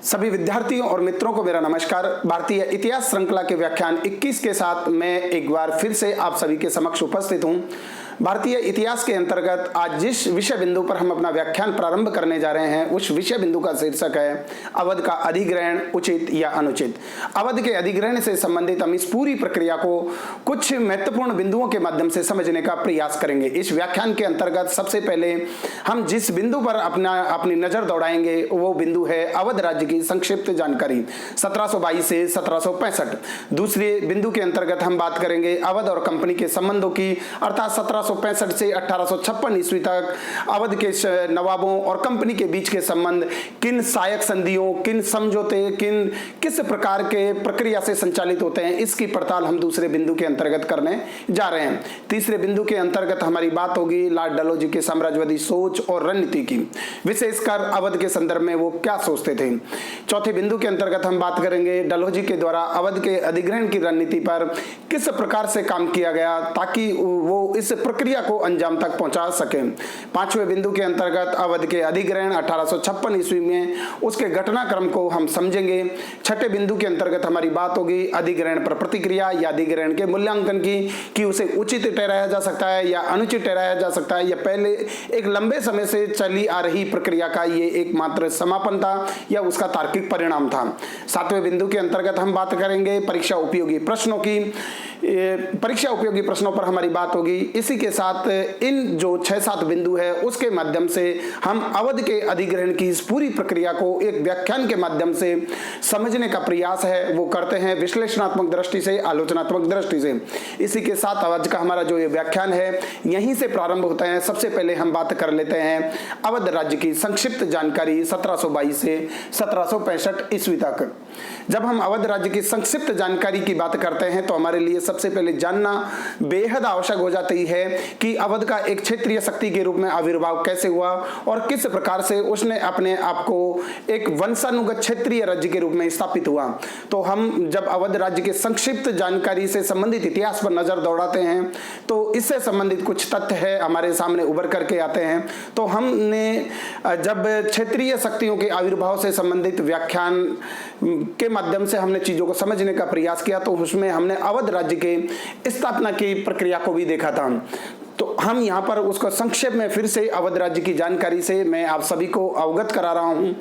सभी विद्यार्थियों और मित्रों को मेरा नमस्कार। भारतीय इतिहास श्रृंखला के व्याख्यान 21 के साथ मैं एक बार फिर से आप सभी के समक्ष उपस्थित हूं। भारतीय इतिहास के अंतर्गत आज जिस विषय बिंदु पर हम अपना व्याख्यान प्रारंभ करने जा रहे हैं उस विषय बिंदु का शीर्षक है अवध का अधिग्रहण उचित या अनुचित। अवध के अधिग्रहण से संबंधित हम इस पूरी प्रक्रिया को कुछ महत्वपूर्ण बिंदुओं के माध्यम से समझने का प्रयास करेंगे। इस व्याख्यान के अंतर्गत सबसे पहले हम जिस बिंदु पर अपनी नजर दौड़ाएंगे वो बिंदु है अवध राज्य की संक्षिप्त जानकारी 1722 से 1765। दूसरे बिंदु के अंतर्गत हम बात करेंगे अवध और कंपनी के संबंधों की, अर्थात 1765 से 1856 ईस्वी तक अवध के नवाबों और कंपनी के बीच के संबंध किन सहायक संधियों, किन समझौते, किस प्रकार के प्रक्रिया से संचालित होते हैं, इसकी पड़ताल हम दूसरे बिंदु के अंतर्गत करने जा रहे हैं। तीसरे बिंदु के अंतर्गत हमारी बात होगी लॉर्ड डलहौजी के साम्राज्यवादी सोच और रणनीति की, विशेषकर अवध के संदर्भ में वो क्या सोचते थे। चौथे बिंदु के अंतर्गत हम बात करेंगे डलहौजी के द्वारा अवध के अधिग्रहण की रणनीति पर किस प्रकार से काम किया गया ताकि वो इस प्रक्रिया को अंजाम तक पहुंचा सके। पांचवें बिंदु के अंतर्गत अवध के अधिग्रहण 1856 ईस्वी में उसके घटनाक्रम को हम समझेंगे। छठे बिंदु के अंतर्गत हमारी बात होगी अधिग्रहण पर प्रतिक्रिया या अधिग्रहण के मूल्यांकन की, कि उसे उचित ठहराया जा सकता है या अनुचित ठहराया जा सकता है, या पहले एक लंबे समय से चली आ रही प्रक्रिया का ये एकमात्र समापन था या उसका तार्किक परिणाम था। सातवें बिंदु के अंतर्गत हम बात करेंगे परीक्षा उपयोगी प्रश्नों की। परीक्षा उपयोगी प्रश्नों पर हमारी बात होगी। इसी के साथ इन जो 6-7 बिंदु है उसके माध्यम से हम अवध के अधिग्रहण की इस पूरी प्रक्रिया को एक व्याख्यान के माध्यम से समझने का प्रयास है वो करते हैं विश्लेषणात्मक दृष्टि से, आलोचनात्मक दृष्टि से। इसी के साथ आज का हमारा जो ये व्याख्यान है यहीं से प्रारंभ होता है। सबसे पहले हम बात कर लेते हैं अवध राज्य की संक्षिप्त जानकारी 1722 से 1765 ईस्वी तक। जब हम अवध राज्य की संक्षिप्त जानकारी की बात करते हैं तो हमारे लिए सबसे पहले जानना बेहद आवश्यक हो जाती है कि अवध का एक क्षेत्रीय शक्ति के रूप में आविर्भाव कैसे हुआ और किस प्रकार से उसने अपने आप को एक वंशानुगत क्षेत्रीय राज्य के रूप में स्थापित हुआ। तो हम जब अवध राज्य की संक्षिप्त जानकारी से संबंधित इतिहास पर नजर दौड़ाते हैं तो इससे संबंधित कुछ तथ्य है हमारे सामने उभर करके आते हैं। तो हमने जब क्षेत्रीय शक्तियों के आविर्भाव से संबंधित व्याख्यान के माध्यम से हमने चीजों को समझने का प्रयास किया तो उसमें हमने अवध राज्य के स्थापना की प्रक्रिया को भी देखा था। तो हम यहाँ पर उसको संक्षेप में फिर से अवध राज्य की जानकारी से मैं आप सभी को अवगत करा रहा हूँ।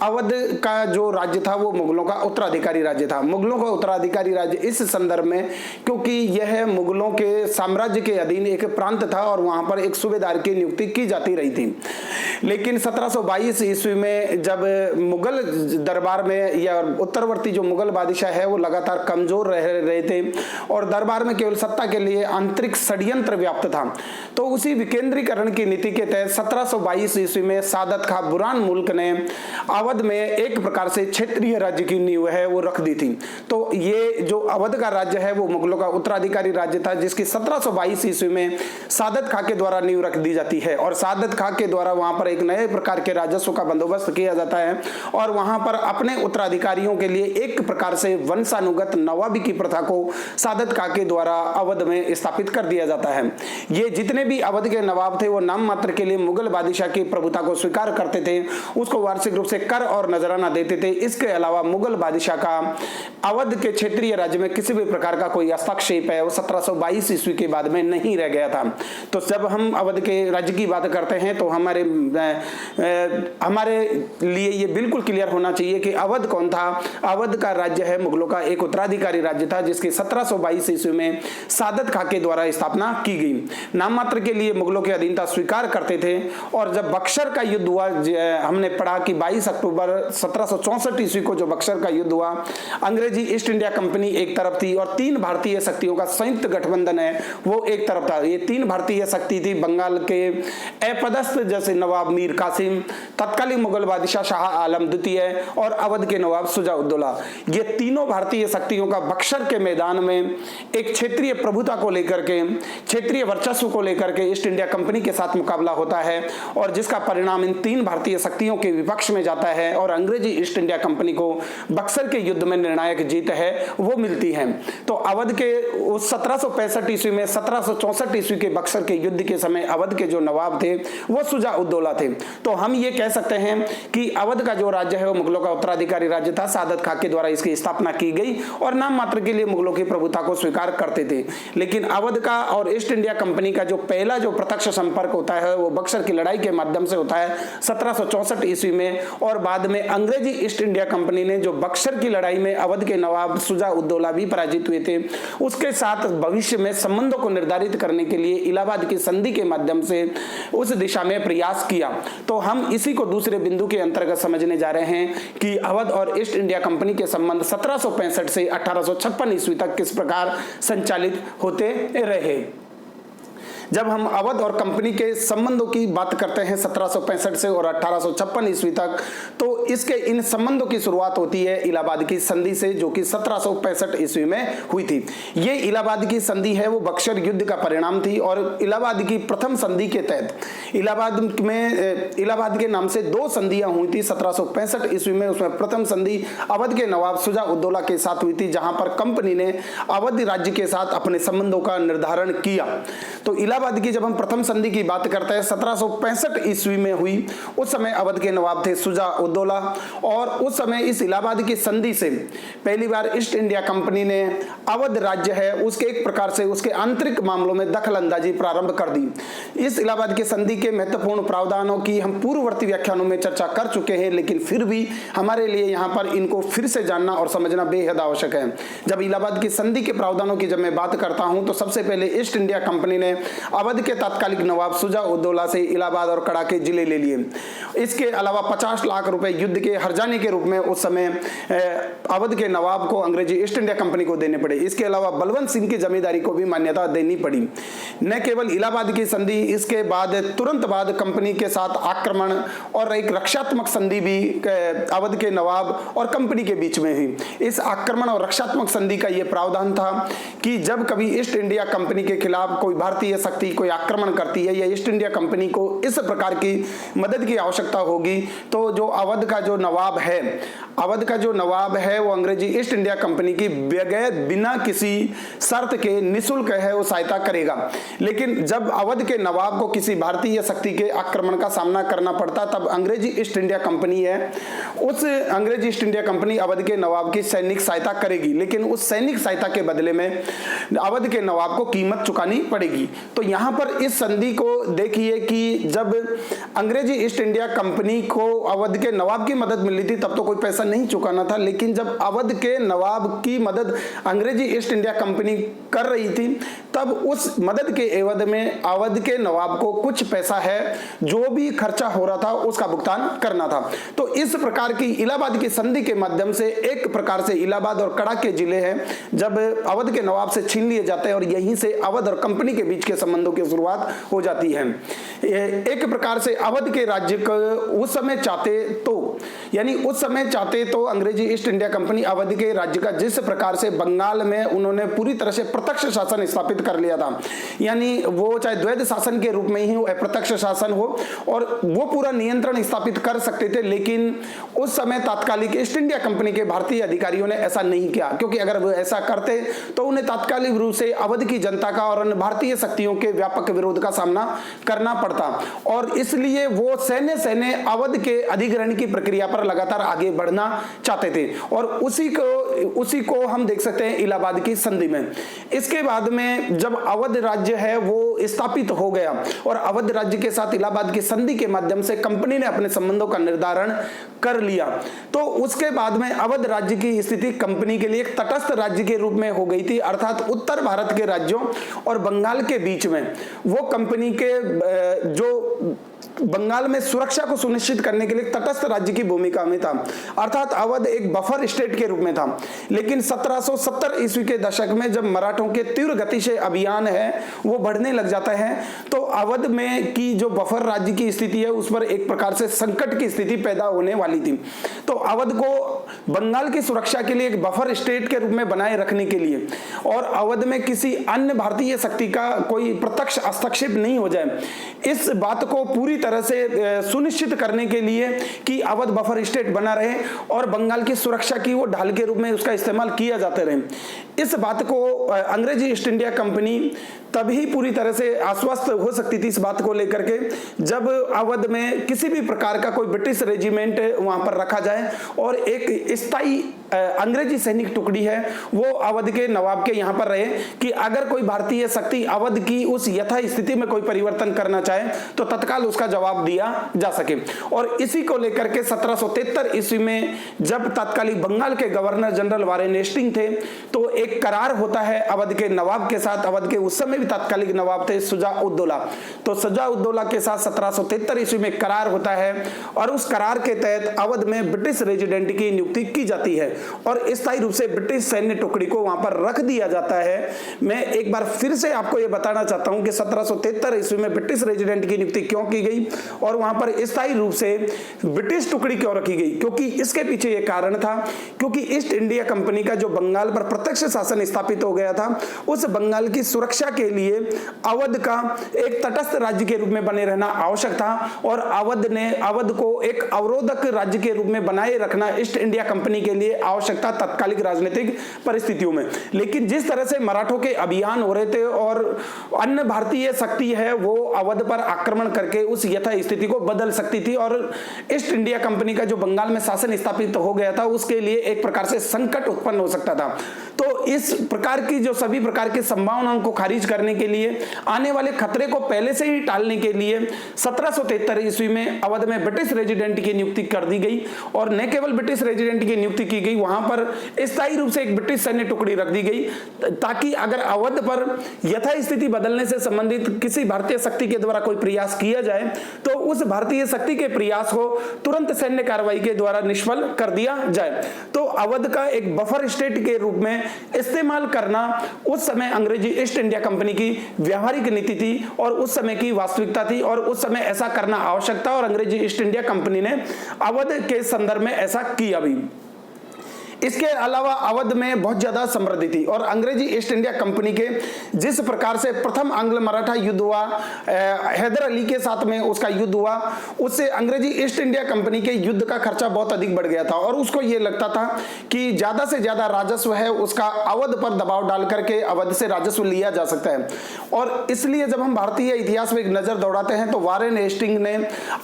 अवध का जो राज्य था वो मुगलों का उत्तराधिकारी राज्य था। मुगलों का उत्तराधिकारी राज्य इस संदर्भ में क्योंकि यह मुगलों के साम्राज्य के अधीन एक प्रांत था और वहां पर एक सूबेदार की नियुक्ति की जाती रही थी। लेकिन 1722 ईस्वी में जब मुगल दरबार में या उत्तरवर्ती जो मुगल बादशाह है वो लगातार कमजोर रह रहे थे और दरबार में केवल सत्ता के लिए आंतरिक षड्यंत्र व्याप्त था, तो उसी विकेंद्रीकरण की नीति के तहत 1722 ईस्वी में सादत खां बुरहान मुल्क ने अवध में एक प्रकार से क्षेत्रीय राज्य की नींव है वो रख दी थी। तो ये जो अवध का राज्य है वो मुगलों का उत्तराधिकारी राज्य था जिसकी 1722 ईस्वी में सादत खां के द्वारा नींव रख दी जाती है और सादत खां के द्वारा वहां पर एक नए प्रकार के राजस्व का बंदोबस्त किया जाता है और वहां पर अपने उत्तराधिकारियों के लिए एक प्रकार से वंशानुगत नवाबी की प्रथा को सादत खां के द्वारा अवध में स्थापित कर दिया जाता है। ये जितने भी अवध के नवाब थे वो नाम मात्र के लिए मुगल बादशाह की प्रभुता को स्वीकार करते थे, उसको वार्षिक रूप से कर और नजराना देते थे। इसके अलावा मुगल बादशाह का अवध के क्षेत्रीय राज्य में किसी भी प्रकार का कोई हस्तक्षेप है वो 1722 ईस्वी के बाद में नहीं रह गया था। तो जब हम अवध के राज्य की बात करते हैं तो हमारे लिए ये बिल्कुल क्लियर होना चाहिए कि अवध कौन था। अवध का राज्य है मुगलों का एक उत्तराधिकारी राज्य था जिसकी 1722 ईस्वी में सादत खां के द्वारा स्थापना की गई। नाम मात्र के लिए मुगलों की अधीनता स्वीकार करते थे और जब बक्सर का युद्ध हुआ, हमने पढ़ा कि 22 अक्टूबर 1764 ईस्वी को जो बक्सर का युद्ध हुआ, अंग्रेजी ईस्ट इंडिया कंपनी एक तरफ थी और 3 भारतीय शक्तियों का संयुक्त गठबंधन है वो एक तरफ था। ये 3 भारतीय शक्ति थी बंगाल के अपदस्थ जैसे नवाब मीर कासिम, तत्कालीन मुगल बादशाह शाह आलम द्वितीय और अवध के नवाब शुजा-उद-दौला। ये तीनों भारतीय शक्तियों का बक्सर के मैदान में एक क्षेत्रीय प्रभुता को लेकर के, क्षेत्रीय वर्चस्व वर्चस्व को लेकर के ईस्ट इंडिया कंपनी के साथ मुकाबला होता है और जिसका परिणाम इन 3 भारतीय शक्तियों के विपक्ष में जाता है और अंग्रेजी ईस्ट इंडिया कंपनी को बक्सर के युद्ध में निर्णायक जीत है वो मिलती है। तो अवध के उस 1765 ईस्वी में 1764 ईस्वी के बक्सर के युद्ध के समय अवध के जो नवाब थे वो शुजा उद्दौला थे। तो हम ये कह सकते हैं कि अवध का जो राज्य है वो मुगलों का उत्तराधिकारी राज्य था। सादत खां के द्वारा इसकी स्थापना की गई और नाम मात्र के लिए मुगलों की प्रभुता को स्वीकार करते थे। लेकिन अवध का और ईस्ट इंडिया कंपनी का जो पहला जो प्रत्यक्ष संपर्क होता है वो बक्सर की लड़ाई के माध्यम से होता है 1764 ईस्वी में और बाद में अंग्रेजी ईस्ट इंडिया कंपनी ने जो बक्सर की लड़ाई में अवध के नवाब शुजा उद्दौला भी पराजित हुए थे उसके साथ भविष्य में संबंधों को निर्धारित करने के लिए इलाहाबाद की संधि के माध्यम से उस दिशा में प्रयास किया। तो हम इसी को दूसरे बिंदु के अंतर्गत समझने जा रहे हैं कि अवध और ईस्ट इंडिया कंपनी के संबंध 1765 से 1856 ईस्वी तक किस प्रकार संचालित होते रहे। जब हम अवध और कंपनी के संबंधों की बात करते हैं 1765 से और 1856 ईस्वी तक, तो इसके इन संबंधों की शुरुआत होती है इलाहाबाद की संधि से जो कि 1765 ईस्वी में हुई थी। ये इलाहाबाद की संधि है वो बक्सर युद्ध का परिणाम थी और इलाहाबाद की प्रथम संधि के तहत इलाहाबाद के नाम से 2 संधियां हुई थी 1765 ईस्वी में। उसमें प्रथम संधि अवध के नवाब शुजा उद्दौला के साथ हुई थी जहां पर कंपनी ने अवध राज्य के साथ अपने संबंधों का निर्धारण किया। तो इलाहाबाद की जब हम प्रथम संधि की बात करते हैं 1765 ईस्वी में हुई, उस समय अवध के नवाब थे शुजा उद्दौला और उस समय इस इलाहाबाद की संधि से पहली बार ईस्ट इंडिया कंपनी ने अवध राज्य है उसके एक प्रकार से उसके आंतरिक मामलों में दखल अंदाजी प्रारंभ कर दी। इस इलाहाबाद की संधि के महत्वपूर्ण प्रावधानों की हम पूर्ववर्ती व्याख्यानों में चर्चा कर चुके हैं, लेकिन फिर भी हमारे लिए यहाँ पर इनको फिर से जानना और समझना बेहद आवश्यक है। जब इलाहाबाद की संधि के प्रावधानों की जब मैं बात करता हूं तो सबसे पहले ईस्ट इंडिया कंपनी ने अवध के तात्कालिक नवाब शुजा उद्दौला से इलाहाबाद और कड़ा के जिले ले लिए। इसके अलावा 50 लाख रुपए युद्ध के हर्जाने के रूप में उस समय अवध के नवाब को अंग्रेजी ईस्ट इंडिया कंपनी को देने पड़े। इसके अलावा बलवंत सिंह की जमींदारी को भी मान्यता देनी पड़ी। न केवल इलाहाबाद की संधि, इसके बाद तुरंत बाद कंपनी के साथ आक्रमण और एक रक्षात्मक संधि भी अवध के नवाब और कंपनी के बीच में हुई। इस आक्रमण और रक्षात्मक संधि का यह प्रावधान था कि जब कभी ईस्ट इंडिया कंपनी के खिलाफ कोई भारतीय शक्ति कोई आक्रमण करती है या ईस्ट इंडिया कंपनी को इस प्रकार की मदद की आवश्यकता होगी तो जो अवध का जो नवाब है वो अंग्रेजी ईस्ट इंडिया कंपनी की बगैर बिना किसी शर्त के निःशुल्क है वो सहायता करेगा। लेकिन जब अवध के नवाब को किसी भारतीय शक्ति के आक्रमण का सामना करना पड़ता तब अंग्रेजी ईस्ट इंडिया कंपनी है उस अंग्रेजी ईस्ट इंडिया कंपनी अवध के नवाब की सैनिक सहायता करेगी, लेकिन उस सैनिक सहायता के बदले में अवध के नवाब को कीमत चुकानी पड़ेगी। तो यहाँ पर इस संधि को देखिए कि जब अंग्रेजी ईस्ट इंडिया कंपनी को अवध के नवाब की मदद मिली थी तब तो कोई पैसा नहीं चुकाना था, लेकिन जब अवध के नवाब की मदद अंग्रेजी ईस्ट इंडिया कंपनी कर रही थी तब उस मदद के एवज में अवध के नवाब को कुछ पैसा है जो भी खर्चा हो रहा था उसका भुगतान करना था। तो इस प्रकार की इलाहाबाद की संधि के माध्यम से एक प्रकार से इलाहाबाद और कड़ा के जिले हैं जब अवध के नवाब से छीन लिए जाते हैं और यहीं से अवध और कंपनी के बीच के संबंधों की शुरुआत हो जाती है। एक प्रकार से अवध के राज्य को उस समय चाहते तो अंग्रेजी ईस्ट इंडिया कंपनी अवध के राज्य का जिस प्रकार से बंगाल में उन्होंने पूरी तरह से प्रत्यक्ष शासन स्थापित कर लिया था, यानी वो चाहे द्वैध शासन के रूप में ही प्रत्यक्ष शासन हो और वो पूरा नियंत्रण स्थापित कर सकते थे, लेकिन उस समय तात्कालिक ईस्ट इंडिया कंपनी के भारतीय अधिकारियों ने ऐसा नहीं किया, क्योंकि अगर वो ऐसा करते तो उन्हें तात्कालिक रूप से अवध की जनता का और अन्य भारतीय शक्तियों के व्यापक विरोध का सामना करना पड़ता और इसलिए वो सैन्य अवध के अधिग्रहण की प्रक्रिया पर लगातार आगे बढ़ना चाहते थे और उसी को हम देख सकते हैं इलाहाबाद की संधि में। इसके बाद में जब अवध राज्य है वो स्थापित हो गया और अवध राज्य के साथ इलाहाबाद की संधि के माध्यम से कंपनी ने अपने संबंधों का निर्धारण कर लिया, तो उसके बाद में अवध राज्य की स्थिति कंपनी के लिए एक तटस्थ राज्य के रूप में हो गई थी, अर्थात उत्तर भारत के राज्यों और बंगाल के बीच में वो कंपनी के जो बंगाल में सुरक्षा को सुनिश्चित करने के लिए तटस्थ राज्य की भूमिका में था, अर्थात अवध एक बफर स्टेट के रूप में था। लेकिन 1770 ईस्वी के दशक में जब मराठों के तीव्र गति से अभियान है वो बढ़ने लग जाता है तो अवध में की जो बफर राज्य की स्थिति है उस पर एक प्रकार से संकट की स्थिति पैदा होने वाली थी। तो अवध को बंगाल की सुरक्षा के लिए एक बफर स्टेट के रूप में बनाए रखने के लिए और अवध में किसी अन्य भारतीय शक्ति का कोई प्रत्यक्ष हस्तक्षेप नहीं हो जाए, इस बात को पूरी तरह से सुनिश्चित करने के लिए कि अवध बफर स्टेट बना रहे और बंगाल की सुरक्षा की वो ढाल के रूप में उसका इस्तेमाल किया जाते रहे, इस बात को अंग्रेजी ईस्ट इंडिया कंपनी तभी पूरी तरह से आश्वस्त हो सकती थी इस बात को लेकर के जब अवध में किसी भी प्रकार का कोई ब्रिटिश रेजिमेंट वहां पर रखा जाए और एक स्थायी अंग्रेजी सैनिक टुकड़ी है वो अवध के नवाब के यहां पर रहे कि अगर कोई भारतीय शक्ति अवध की उस यथा स्थिति में कोई परिवर्तन करना चाहे तो तत्काल उसका जवाब दिया जा सके। और इसी को लेकर के 1773 ईस्वी में जब तत्कालीन बंगाल के गवर्नर जनरल वारेन हेस्टिंग थे तो एक करार होता है अवध के नवाब के साथ। अवध के उस समय भी तात्कालिक नवाब थे शुजा-उद-दौला, तो शुजा-उद-दौला के साथ 1773 ईस्वी में करार होता है और उस करार के तहत अवध में ब्रिटिश रेजिडेंट की नियुक्ति की जाती है और स्थायी रूप से ब्रिटिश सैन्य टुकड़ी को वहां पर रख दिया जाता है। मैं एक बार फिर से आपको यह बताना चाहता हूं कि 1773 ईस्वी में ब्रिटिश रेजिडेंट की नियुक्ति क्यों की गई और वहां पर स्थायी रूप से ब्रिटिश टुकड़ी क्यों रखी गई, क्योंकि इसके पीछे यह कारण था क्योंकि ईस्ट इंडिया कंपनी का जो बंगाल पर प्रत्यक्ष शासन स्थापित हो गया था उस बंगाल की सुरक्षा के लिए अवध का एक तटस्थ राज्य के रूप में बने रहना आवश्यक था और अवध को एक अवरोधक राज्य के रूप में बनाए रखना ईस्ट इंडिया कंपनी के लिए आवश्यकता तत्कालिक राजनीतिक परिस्थितियों में। लेकिन जिस तरह से मराठों के अभियान हो रहे थे और अन्य भारतीय शक्ति है वो अवध पर आक्रमण करके उस यथा स्थिति को बदल सकती थी और ईस्ट इंडिया कंपनी का जो बंगाल में शासन स्थापित हो गया था उसके लिए एक प्रकार से संकट उत्पन्न हो सकता था। तो इस प्रकार की जो सभी प्रकार की संभावनाओं को खारिज करने के लिए आने वाले खतरे को पहले से ही टालने के लिए 1773 ईस्वी में अवध में ब्रिटिश रेजिडेंट की नियुक्ति कर दी गई और न केवल ब्रिटिश रेजिडेंट की नियुक्ति की गई, वहां पर स्थायी रूप से एक ब्रिटिश सैन्य टुकड़ी रख दी गई ताकि अगर अवध पर यथा स्थिति बदलने से संबंधित किसी भारतीय शक्ति के द्वारा कोई प्रयास किया जाए तो उस भारतीय शक्ति के प्रयास को तुरंत सैन्य कार्रवाई के द्वारा निष्फल कर दिया जाए। तो अवध का एक बफर स्टेट के रूप में इस्तेमाल करना उस समय अंग्रेजी ईस्ट इंडिया कंपनी की व्यावहारिक नीति थी और उस समय की वास्तविकता थी और उस समय ऐसा करना आवश्यक था और अंग्रेजी ईस्ट इंडिया कंपनी ने अवध के संदर्भ में ऐसा किया भी। इसके अलावा अवध में बहुत ज्यादा समृद्धि थी और अंग्रेजी ईस्ट इंडिया कंपनी के जिस प्रकार से प्रथम आंग्ल मराठा युद्ध हुआ, हैदर अली के साथ में उसका युद्ध हुआ, उससे अंग्रेजी ईस्ट इंडिया कंपनी के युद्ध का खर्चा बहुत अधिक बढ़ गया था और उसको ये लगता था कि ज्यादा से ज्यादा राजस्व है उसका अवध पर दबाव डाल करके अवध से राजस्व लिया जा सकता है। और इसलिए जब हम भारतीय इतिहास में एक नजर दौड़ाते हैं तो वारेन हेस्टिंग ने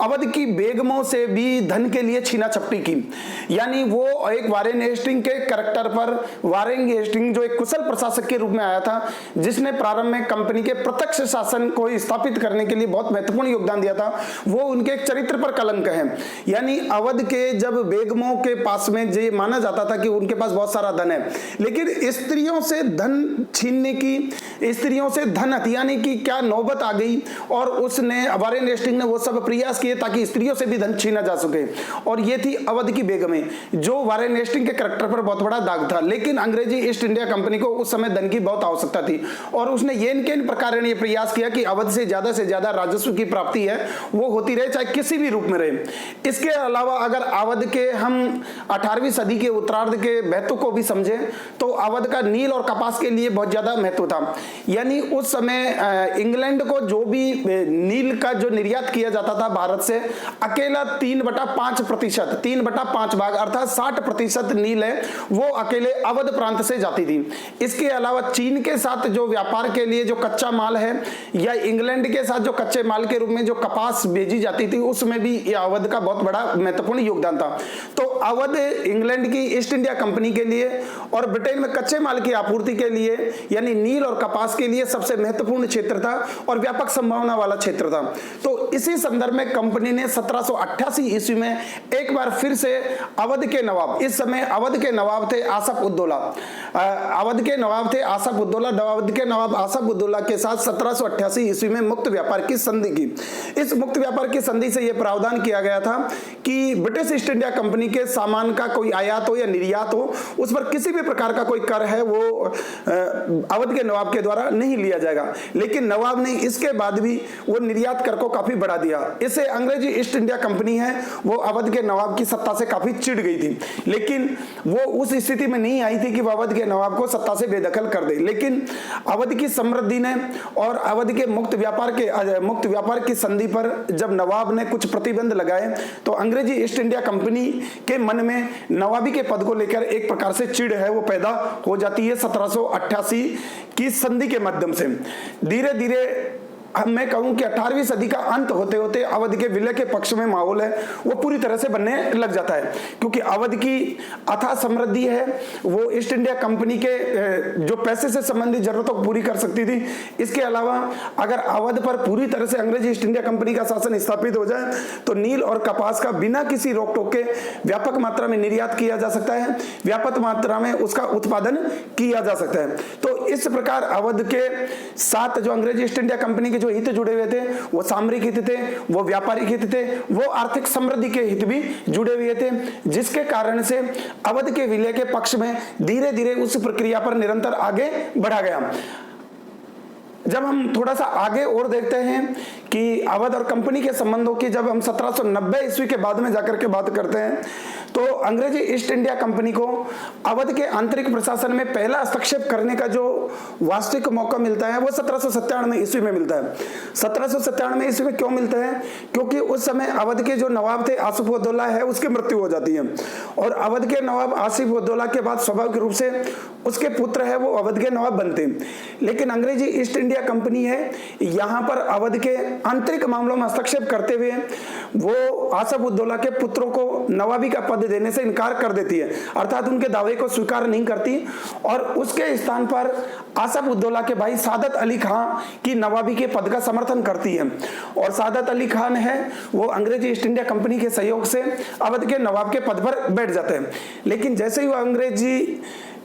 अवध की बेगमों से भी धन के लिए छीना झपटी की, यानी वो एक वारेन हेस्टिंग के कैरेक्टर पर वारेन हेस्टिंग जो एक कुशल प्रशासक के रूप में आया था जिसने प्रारंभ में कंपनी के प्रत्यक्ष शासन को स्थापित करने के लिए बहुत महत्वपूर्ण योगदान दिया था, वो उनके एक चरित्र पर कलंक है। यानी अवध के जब बेगमों के पास में ये माना जाता था कि उनके पास बहुत सारा धन है, लेकिन स्त्रियों से धन छीनने की, स्त्रियों से धन हथियाने की क्या नौबत आ गई और उसने वारेन हेस्टिंग ने वो सब प्रयास किए ताकि स्त्रियों से भी धन छीना जा सके और ये थी अवध की बेगमें, जो वारेन हेस्टिंग के कैरेक्टर पर बहुत बड़ा दाग था। लेकिन अंग्रेजी ईस्ट इंडिया कंपनी को उस समय धन की बहुत आवश्यकता थी और उसने ये प्रकार ये प्रयास किया कि अवध से ज्यादा राजस्व की प्राप्ति है वो होती रहे चाहे किसी भी रूप में रहे। इसके अलावा अगर अवध के हम 18वीं सदी के उत्तरार्ध के महत्व को भी समझे तो अवध का नील और कपास के लिए बहुत ज्यादा महत्व था। यानी उस समय इंग्लैंड को जो भी नील का जो निर्यात किया जाता था भारत से, अकेला 3/5%, 3/5 भाग अर्थात 60% नील है वो अकेले अवध प्रांत से जाती थी। इसके अलावा चीन के साथ जो व्यापार के लिए जो कच्चा माल है या इंग्लैंड के साथ जो कच्चे माल के रूप में जो कपास भेजी जाती थी उसमें भी ये अवध का बहुत बड़ा महत्वपूर्ण योगदान था। तो अवध इंग्लैंड की ईस्ट इंडिया कंपनी के लिए और ब्रिटेन में कच्चे माल की आपूर्ति के लिए यानी नील और कपास के लिए सबसे महत्वपूर्ण क्षेत्र था और व्यापक संभावना वाला क्षेत्र था। तो इसी संदर्भ में कंपनी ने 1788 ईस्वी में एक बार फिर से अवध के नवाब, इस समय अवध के नवाब थे आसफ-उद-दौला, अवध के नवाब थे आसफ-उद-दौला, अवध के नवाब आसफ-उद-दौला के साथ 1788 ईस्वी में मुक्त व्यापार की संधि की। इस मुक्त व्यापार की संधि से यह प्रावधान किया गया था कि ब्रिटिश ईस्ट इंडिया कंपनी के सामान का कोई आयात हो या निर्यात हो, उस पर किसी भी प्रकार का कोई कर है वो अवध के नवाब के द्वारा नहीं लिया जाएगा। लेकिन नवाब ने इसके बाद भी वो निर्यात कर को काफी बढ़ा दिया। इससे अंग्रेजी ईस्ट इंडिया कंपनी है वो अवध के नवाब की सत्ता से काफी चिढ़ गई थी, लेकिन वो उस स्थिति में नहीं आई थी कि वो अवध के नवाब को सत्ता से बेदखल कर दे। लेकिन अवध की समृद्धि ने और अवध के मुक्त व्यापार की संधि पर जब नवाब ने कुछ प्रतिबंध लगाए तो अंग्रेजी ईस्ट इंडिया कंपनी के मन में नवाबी के पद को लेकर एक प्रकार से चिढ़ है वो पैदा हो जाती है। 1788 की संधि के माध्यम से धीरे धीरे मैं कहूं कि 18वीं सदी का अंत होते होते अवध के विलय के पक्ष में माहौल है वो पूरी तरह से बनने लग जाता है, क्योंकि अवध की अथाह समृद्धि है वो ईस्ट इंडिया कंपनी के जो पैसे से संबंधित जरूरतों को पूरी कर सकती थी। इसके अलावा अगर अवध पर पूरी तरह से अंग्रेजी ईस्ट इंडिया कंपनी का शासन स्थापित हो जाए तो नील और कपास का बिना किसी रोक टोक के व्यापक मात्रा में निर्यात किया जा सकता है, व्यापक मात्रा में उसका उत्पादन किया जा सकता है। तो इस प्रकार अवध के साथ जो अंग्रेजी ईस्ट इंडिया कंपनी के जो हित जुड़े हुए थे वो सामरिक हित थे, वो व्यापारिक हित थे, वो आर्थिक समृद्धि के हित भी जुड़े हुए थे, जिसके कारण से अवध के विलय के पक्ष में धीरे धीरे उस प्रक्रिया पर निरंतर आगे बढ़ा गया। जब हम थोड़ा सा आगे और देखते हैं कि अवध और कंपनी के संबंधों की जब हम 1790 ईस्वी के बाद में जाकर के बात करते हैं तो अंग्रेजी ईस्ट इंडिया कंपनी को अवध के आंतरिक प्रशासन में पहला हस्तक्षेप करने का जो वास्तविक मौका मिलता है वो 1797 ईस्वी में मिलता है। 1797 ईस्वी में क्यों मिलता है? क्योंकि उस समय अवध के जो नवाब थे आसिफ उद्दौला है उसकी मृत्यु हो जाती है और अवध के नवाब आसिफ उद्दौला के बाद स्वाभाविक रूप से उसके पुत्र है वो अवध के नवाब बनते हैं। लेकिन अंग्रेजी ईस्ट इंडिया कंपनी है यहाँ पर अवध के आंतरिक मामलों में हस्तक्षेप करते हुए वो आसिफ उद्दौला के पुत्रों को नवाबी का पद देने से इनकार कर देती है, अर्थात उनके दावे को स्वीकार नहीं करती और उसके स्थान पर आसिफ उद्दौला के भाई सादत अली खान की नवाबी के पद का समर्थन करती है। और सादत अली खान है वो अंग्रेजी ईस्ट इंडिया कंपनी के सहयोग से अवध के नवाब के पद पर बैठ जाते हैं। लेकिन जैसे ही वो अंग्रेजी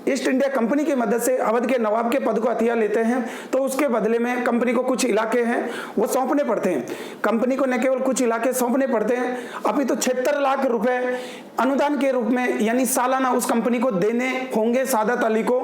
ईस्ट इंडिया कंपनी की मदद से अवध के नवाब के पद को हथिया लेते हैं तो उसके बदले में कंपनी को कुछ इलाके हैं वो सौंपने पड़ते हैं। कंपनी को न केवल कुछ इलाके सौंपने पड़ते हैं अभी तो 76 लाख रुपए अनुदान के रूप में यानी सालाना उस कंपनी को देने होंगे सादत अली को।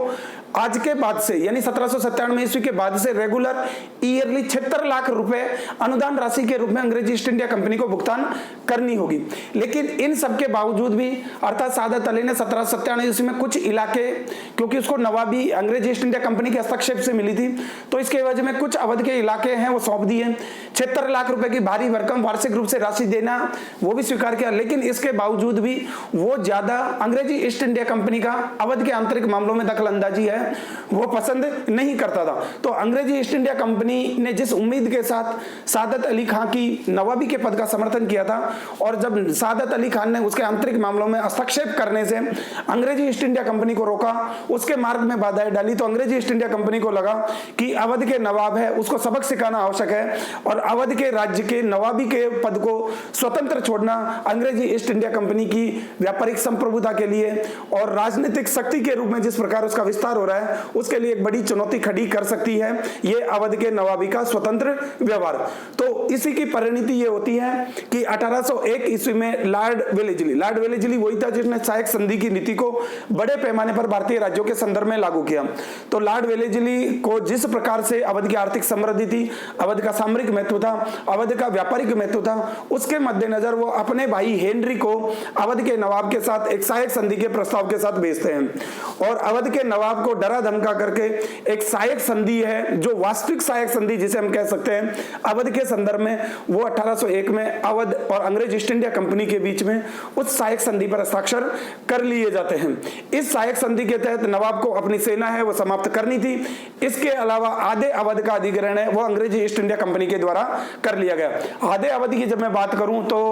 आज के बाद से यानी 1797 ईस्वी के बाद से रेगुलर ईयरली 76 लाख रुपए अनुदान राशि के रूप में अंग्रेजी ईस्ट इंडिया कंपनी को भुगतान करनी होगी। लेकिन इन सब के बावजूद भी अर्थात सादत अली ने 1797 ईस्वी में कुछ इलाके, क्योंकि उसको नवाबी अंग्रेजी ईस्ट इंडिया कंपनी के हस्तक्षेप से मिली थी तो इसके वजह में कुछ अवध के इलाके हैं वो सौंप दिए। 76 लाख रुपए की भारी भरकम वार्षिक रूप से राशि देना वो भी स्वीकार किया। लेकिन इसके बावजूद भी वो ज्यादा अंग्रेजी ईस्ट इंडिया कंपनी का अवध के आंतरिक मामलों में दखल अंदाजी है वो पसंद नहीं करता था। तो अंग्रेजी ईस्ट इंडिया कंपनी ने जिस उम्मीद के साथ सादत अली खान की नवाबी के पद का समर्थन किया था और जब सादत अली खान ने उसके आंतरिक मामलों में हस्तक्षेप करने से अंग्रेजी ईस्ट इंडिया कंपनी को रोका, उसके मार्ग में बाधाएं डाली, तो अंग्रेजी ईस्ट इंडिया कंपनी को लगा कि अवध के नवाब है उसको सबक सिखाना आवश्यक है और अवध के राज्य के नवाबी के पद को स्वतंत्र छोड़ना अंग्रेजी ईस्ट इंडिया कंपनी की व्यापारिक संप्रभुता के लिए और राजनीतिक शक्ति के रूप में जिस प्रकार उसका विस्तार हो रहा है उसके लिए एक बड़ी चुनौती खड़ी कर सकती है ये अवध के नवाबी का स्वतंत्र व्यवहार। तो इसी की परिणति ये होती है कि 1801 ईस्वी में लॉर्ड वेलेस्ली वही था जिसने सहायक संधि की नीति को बड़े पैमाने पर भारतीय राज्यों के संदर्भ में लागू किया। तो लॉर्ड वेलेस्ली को जिस प्रकार से अवध की आर्थिक समृद्धि थी, अवध का सामरिक महत्व था, अवध का व्यापारिक महत्व था, उसके मद्देनजर वो अपने भाई हेनरी को अवध के नवाब के साथ एक सहायक संधि के प्रस्ताव के साथ भेजते हैं और अवध के नवाब को डरा धमका करके एक सहायक संधि है जो वास्तविक सहायक संधि जिसे हम कह सकते हैं अवध के संदर्भ में वो 1801 में अवध और अंग्रेज ईस्ट इंडिया कंपनी के बीच में उस सहायक संधि पर हस्ताक्षर कर लिए जाते हैं। इस सहायक संधि के तहत नवाब को अपनी सेना है वो समाप्त करनी थी। इसके अलावा आधे अवध का अधिग्रहण है वो अंग्रेजी ईस्ट इंडिया कंपनी के द्वारा कर लिया गया। आधे अवध की जब मैं बात करूं तो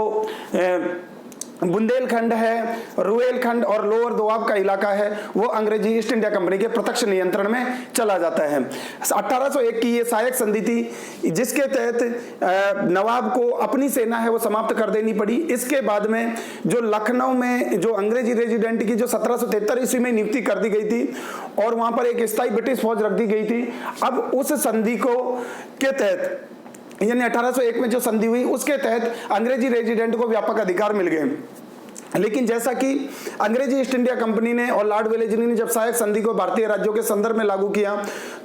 बुंदेलखंड है, रुहेलखंड और लोअर दोआब का इलाका है वो अंग्रेजी ईस्ट इंडिया कंपनी के प्रत्यक्ष नियंत्रण में चला जाता है। 1801 की ये सहायक संधि थी जिसके तहत नवाब को अपनी सेना है वो समाप्त कर देनी पड़ी। इसके बाद में जो लखनऊ में जो अंग्रेजी रेजिडेंट की जो 1773 ईस्वी में नियुक्ति कर दी गई थी और वहां पर एक स्थायी ब्रिटिश फौज रख दी गई थी। अब उस संधि को के तहत यानी 1801 में जो संधि हुई उसके तहत अंग्रेजी रेजिडेंट को व्यापक अधिकार मिल गए। लेकिन जैसा कि अंग्रेजी ईस्ट इंडिया कंपनी ने और लॉर्ड वेलेस्ली ने जब सहायक संधि को भारतीय राज्यों के संदर्भ में लागू किया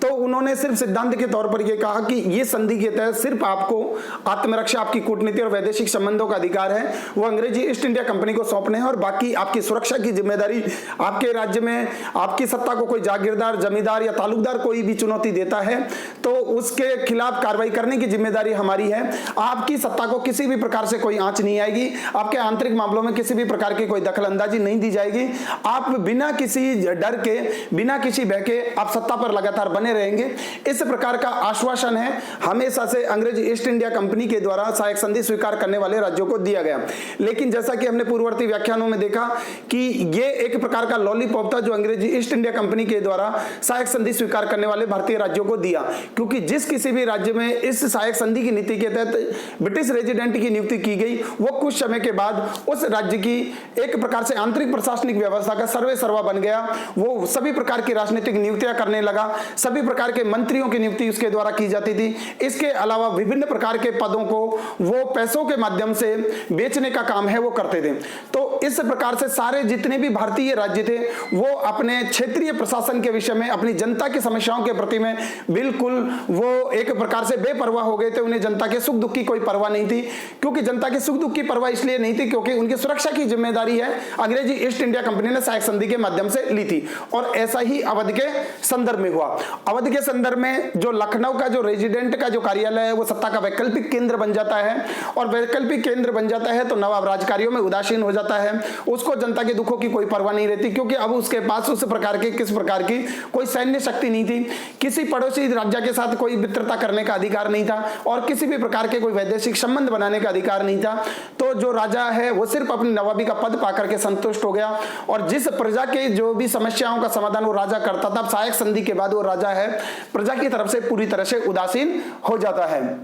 तो उन्होंने सिर्फ सिद्धांत के तौर पर यह कहा कि ये संधि के तहत सिर्फ आपको आत्मरक्षा, आपकी कूटनीति और वैदेशिक संबंधों का अधिकार है वो अंग्रेजी ईस्ट इंडिया कंपनी को सौंपने हैं, और बाकी आपकी सुरक्षा की जिम्मेदारी आपके राज्य में आपकी सत्ता को कोई जागीरदार, जमींदार या तालुकदार कोई भी चुनौती देता है तो उसके खिलाफ कार्रवाई करने की जिम्मेदारी हमारी है। आपकी सत्ता को किसी भी प्रकार से कोई आंच नहीं आएगी, आपके आंतरिक मामलों में किसी भी प्रकार की कोई दखलंदाजी नहीं दी जाएगी, आप बिना किसी डर के, बिना किसी भय के आप सत्ता पर लगातार बने रहेंगे। इस प्रकार का आश्वासन है हमेशा से अंग्रेजी ईस्ट इंडिया कंपनी के द्वारा सहायक संधि स्वीकार करने वाले राज्यों को दिया गया। लेकिन जैसा कि हमने पूर्ववर्ती व्याख्यानों में देखा कि ये एक प्रकार का लॉलीपॉप था जो अंग्रेजी ईस्ट इंडिया कंपनी के द्वारा सहायक संधि स्वीकार करने वाले भारतीय राज्यों को दिया, क्योंकि जिस किसी भी राज्य में इस सहायक संधि की नीति के तहत ब्रिटिश रेजिडेंट की नियुक्ति की गई वो कुछ समय के बाद उस राज्य की एक प्रकार से आंतरिक प्रशासनिक व्यवस्था का सर्वे सर्वा बन गया। वो सभी प्रकार की राजनीतिक नियुक्तियां करने लगा, सभी प्रकार के मंत्रियों की नियुक्ति उसके द्वारा की जाती थी। इसके अलावा विभिन्न प्रकार के पदों को वो पैसों के माध्यम से बेचने का काम है वो करते थे। तो इस प्रकार से सारे जितने भी भारतीय राज्य थे वो अपने क्षेत्रीय प्रशासन के विषय में, अपनी जनता की समस्याओं के प्रति में बिल्कुल वो एक प्रकार से बेपरवाह हो गए थे। उन्हें जनता के सुख दुख की कोई परवाह नहीं थी, क्योंकि जनता के सुख दुख की परवाह इसलिए नहीं थी क्योंकि उनकी सुरक्षा की जिम्मेदारी है अंग्रेजी ईस्ट इंडिया कंपनी ने सहायक संधि के माध्यम से ली थी। और ऐसा ही अवध के संदर्भ में हुआ। अवध के संदर्भ में जो लखनऊ का जो रेजिडेंट का जो कार्यालय है वो सत्ता का वैकल्पिक केंद्र बन जाता है, और वैकल्पिक केंद्र बन जाता है तो नवाब राजकार्यों में उदासीन हो जाता है। उसको जनता के दुखों की कोई परवाह नहीं रहती, क्योंकि अब उसके पास उस प्रकार की किस प्रकार की कोई सैन्य शक्ति नहीं थी, किसी पड़ोसी राज्य के साथ कोई मित्रता करने का अधिकार नहीं था, और किसी भी प्रकार के कोई वैदेशिक संबंध बनाने का अधिकार नहीं था। तो जो राजा है वो सिर्फ अपनी नवाबी का पद पाकर के संतुष्ट हो गया, और जिस प्रजा के जो भी समस्याओं का समाधान वो राजा करता था, सहायक संधि के बाद वो राजा है प्रजा की तरफ से पूरी तरह से उदासीन हो जाता है।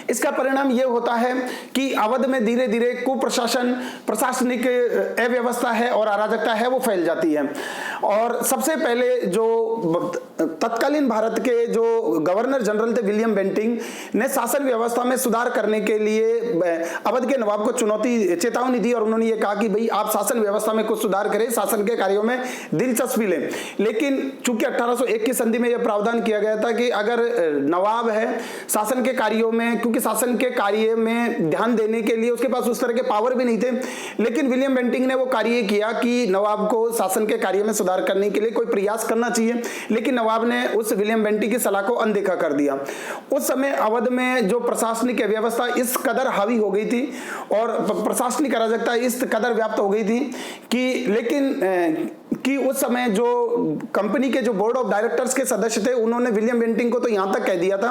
इसका परिणाम यह होता है कि अवध में धीरे धीरे कुप्रशासन, प्रशासनिक अव्यवस्था है और अराजकता है वो फैल जाती है। और सबसे पहले जो तत्कालीन भारत के जो गवर्नर जनरल थे विलियम बेंटिंग ने शासन व्यवस्था में सुधार करने के लिए अवध के नवाब को चेतावनी दी, और उन्होंने ये कहा कि भाई आप शासन व्यवस्था में कुछ सुधार करें, शासन के कार्यों में दिलचस्पी लें। लेकिन चूंकि 1801 की संधि में यह प्रावधान किया गया था कि अगर नवाब है शासन के कार्यों में, क्योंकि शासन के कार्य में ध्यान देने के लिए उसके पास उस तरह के पावर भी नहीं थे, लेकिन विलियम बेंटिंग ने वो कार्य किया कि नवाब को शासन के कार्य में सुधार करने के लिए कोई प्रयास करना चाहिए। लेकिन नवाब ने उस विलियम बेंटिंग की सलाह को अनदेखा कर दिया। उस समय अवध में जो प्रशासनिक व्यवस्था इस कदर हावी हो गई थी और प्रशासनिक अराजकता इस कदर व्याप्त हो गई थी कि उस समय जो कंपनी के जो बोर्ड ऑफ डायरेक्टर्स के सदस्य थे उन्होंने विलियम बेंटिंग को तो यहां तक कह दिया था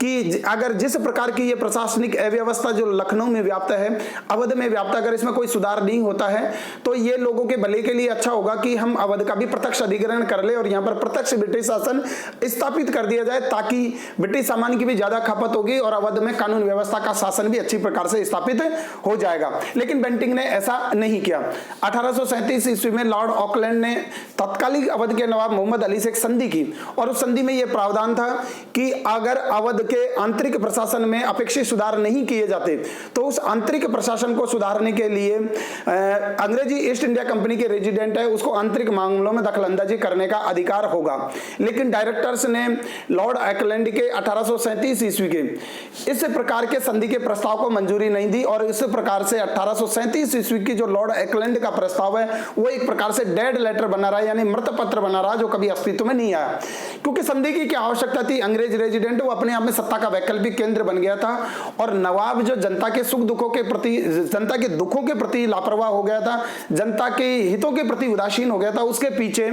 कि अगर जिस प्रकार की ये प्रशासनिक अव्यवस्था जो लखनऊ में व्याप्त है, अवध में व्याप्त, अगर इसमें कोई सुधार नहीं होता है तो ये लोगों के भले के लिए अच्छा होगा कि हम अवध का भी प्रत्यक्ष अधिग्रहण कर ले और यहाँ पर प्रत्यक्ष ब्रिटिश शासन स्थापित कर दिया जाए, ताकि ब्रिटिश सामान की भी ज्यादा खपत होगी और अवध में कानून व्यवस्था का शासन भी अच्छी प्रकार से स्थापित हो जाएगा। लेकिन बेंटिंग ने ऐसा नहीं किया। 1837 ईस्वी में लॉर्ड ऑकलैंड ने तत्कालीन अवध के नवाब मोहम्मद अली से एक संधि की, और उस संधि में यह प्रावधान था कि अगर अवध के आंतरिक प्रशासन में अपेक्षित सुधार नहीं किए जाते तो उस आंतरिक प्रशासन को सुधारने के लिए अंग्रेजी ईस्ट इंडिया कंपनी के रेजिडेंट है उसको आंतरिक मामलों में दखलंदाजी करने का अधिकार होगा। लेकिन डायरेक्टर्स ने लॉर्ड ऑकलैंड के 1837 ईस्वी के इस प्रकार के संधि के प्रस्ताव को मंजूरी नहीं दी, और इस प्रकार से 1837 ईस्वी की जो लॉर्ड ऑकलैंड का प्रस्ताव है वो एक प्रकार से डेड लेटर बना रहा है, यानी मृत पत्र बना रहा जो कभी अस्तित्व में नहीं आया। क्योंकि संधि की क्या आवश्यकता थी, अंग्रेज रेजिडेंट वो अपने आप में सत्ता का वैकल्पिक केंद्र बन गया था, और नवाब जो जनता के सुख दुखों के प्रति, जनता के दुखों के प्रति लापरवाह हो गया था, जनता के हितों के प्रति उदासीन हो गया था। उसके पीछे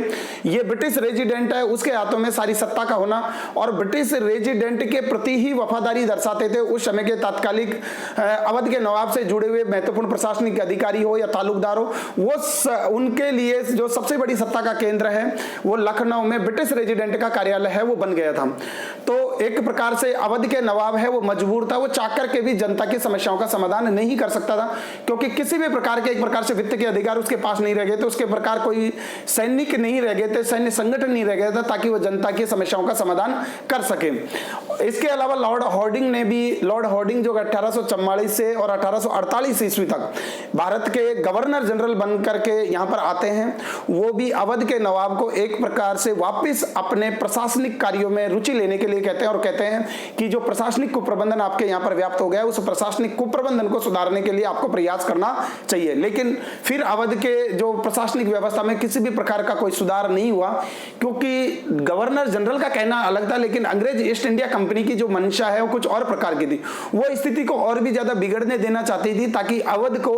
ये ब्रिटिश रेजिडेंट है उसके हाथों में सारी सत्ता का होना, और ब्रिटिश रेजिडेंट के प्रति ही वफादारी दर्शाते थे उस समय के तात्कालिक अवध के नवाब से जुड़े हुए महत्वपूर्ण प्रशासनिक अधिकारी हो या तालुकदार हो, वो उनके लिए जो सबसे बड़ी सत्ता का केंद्र है वो लखनऊ में ब्रिटिश रेजिडेंट का कार्यालय है वो बन गया था। तो एक प्रकार से अवध के नवाब है वो मजबूर था, वो चाहकर के भी जनता की समस्याओं का समाधान नहीं कर सकता था, क्योंकि किसी भी प्रकार के एक प्रकार से वित्त के अधिकार उसके पास नहीं रह गए थे, उसके प्रकार कोई सैनिक नहीं रह गए थे, सैन्य संगठन नहीं रह गया था ताकि वो जनता की समस्याओं का समाधान कर सके। इसके अलावा लॉर्ड हार्डिंग जो 1844 से और 1848 ईस्वी तक भारत के गवर्नर जनरल बन करके यहाँ पर आते हैं, वो भी अवध के नवाब को एक प्रकार से वापस अपने प्रशासनिक कार्यों में रुचि लेने के लिए कहते हैं और कहते हैं कि जो प्रशासनिक कुप्रबंधन आपके यहाँ पर व्याप्त हो गया है, उस प्रशासनिक कुप्रबंधन को सुधारने के लिए आपको प्रयास करना चाहिए। लेकिन फिर अवध के जो प्रशासनिक व्यवस्था में किसी भी प्रकार का कोई सुधार नहीं हुआ, क्योंकि गवर्नर जनरल का कहना अलग था, लेकिन अंग्रेज ईस्ट इंडिया कंपनी की जो मंशा है वो कुछ और प्रकार की थी। वो स्थिति को और भी ज्यादा बिगड़ने देना चाहती थी ताकि अवध को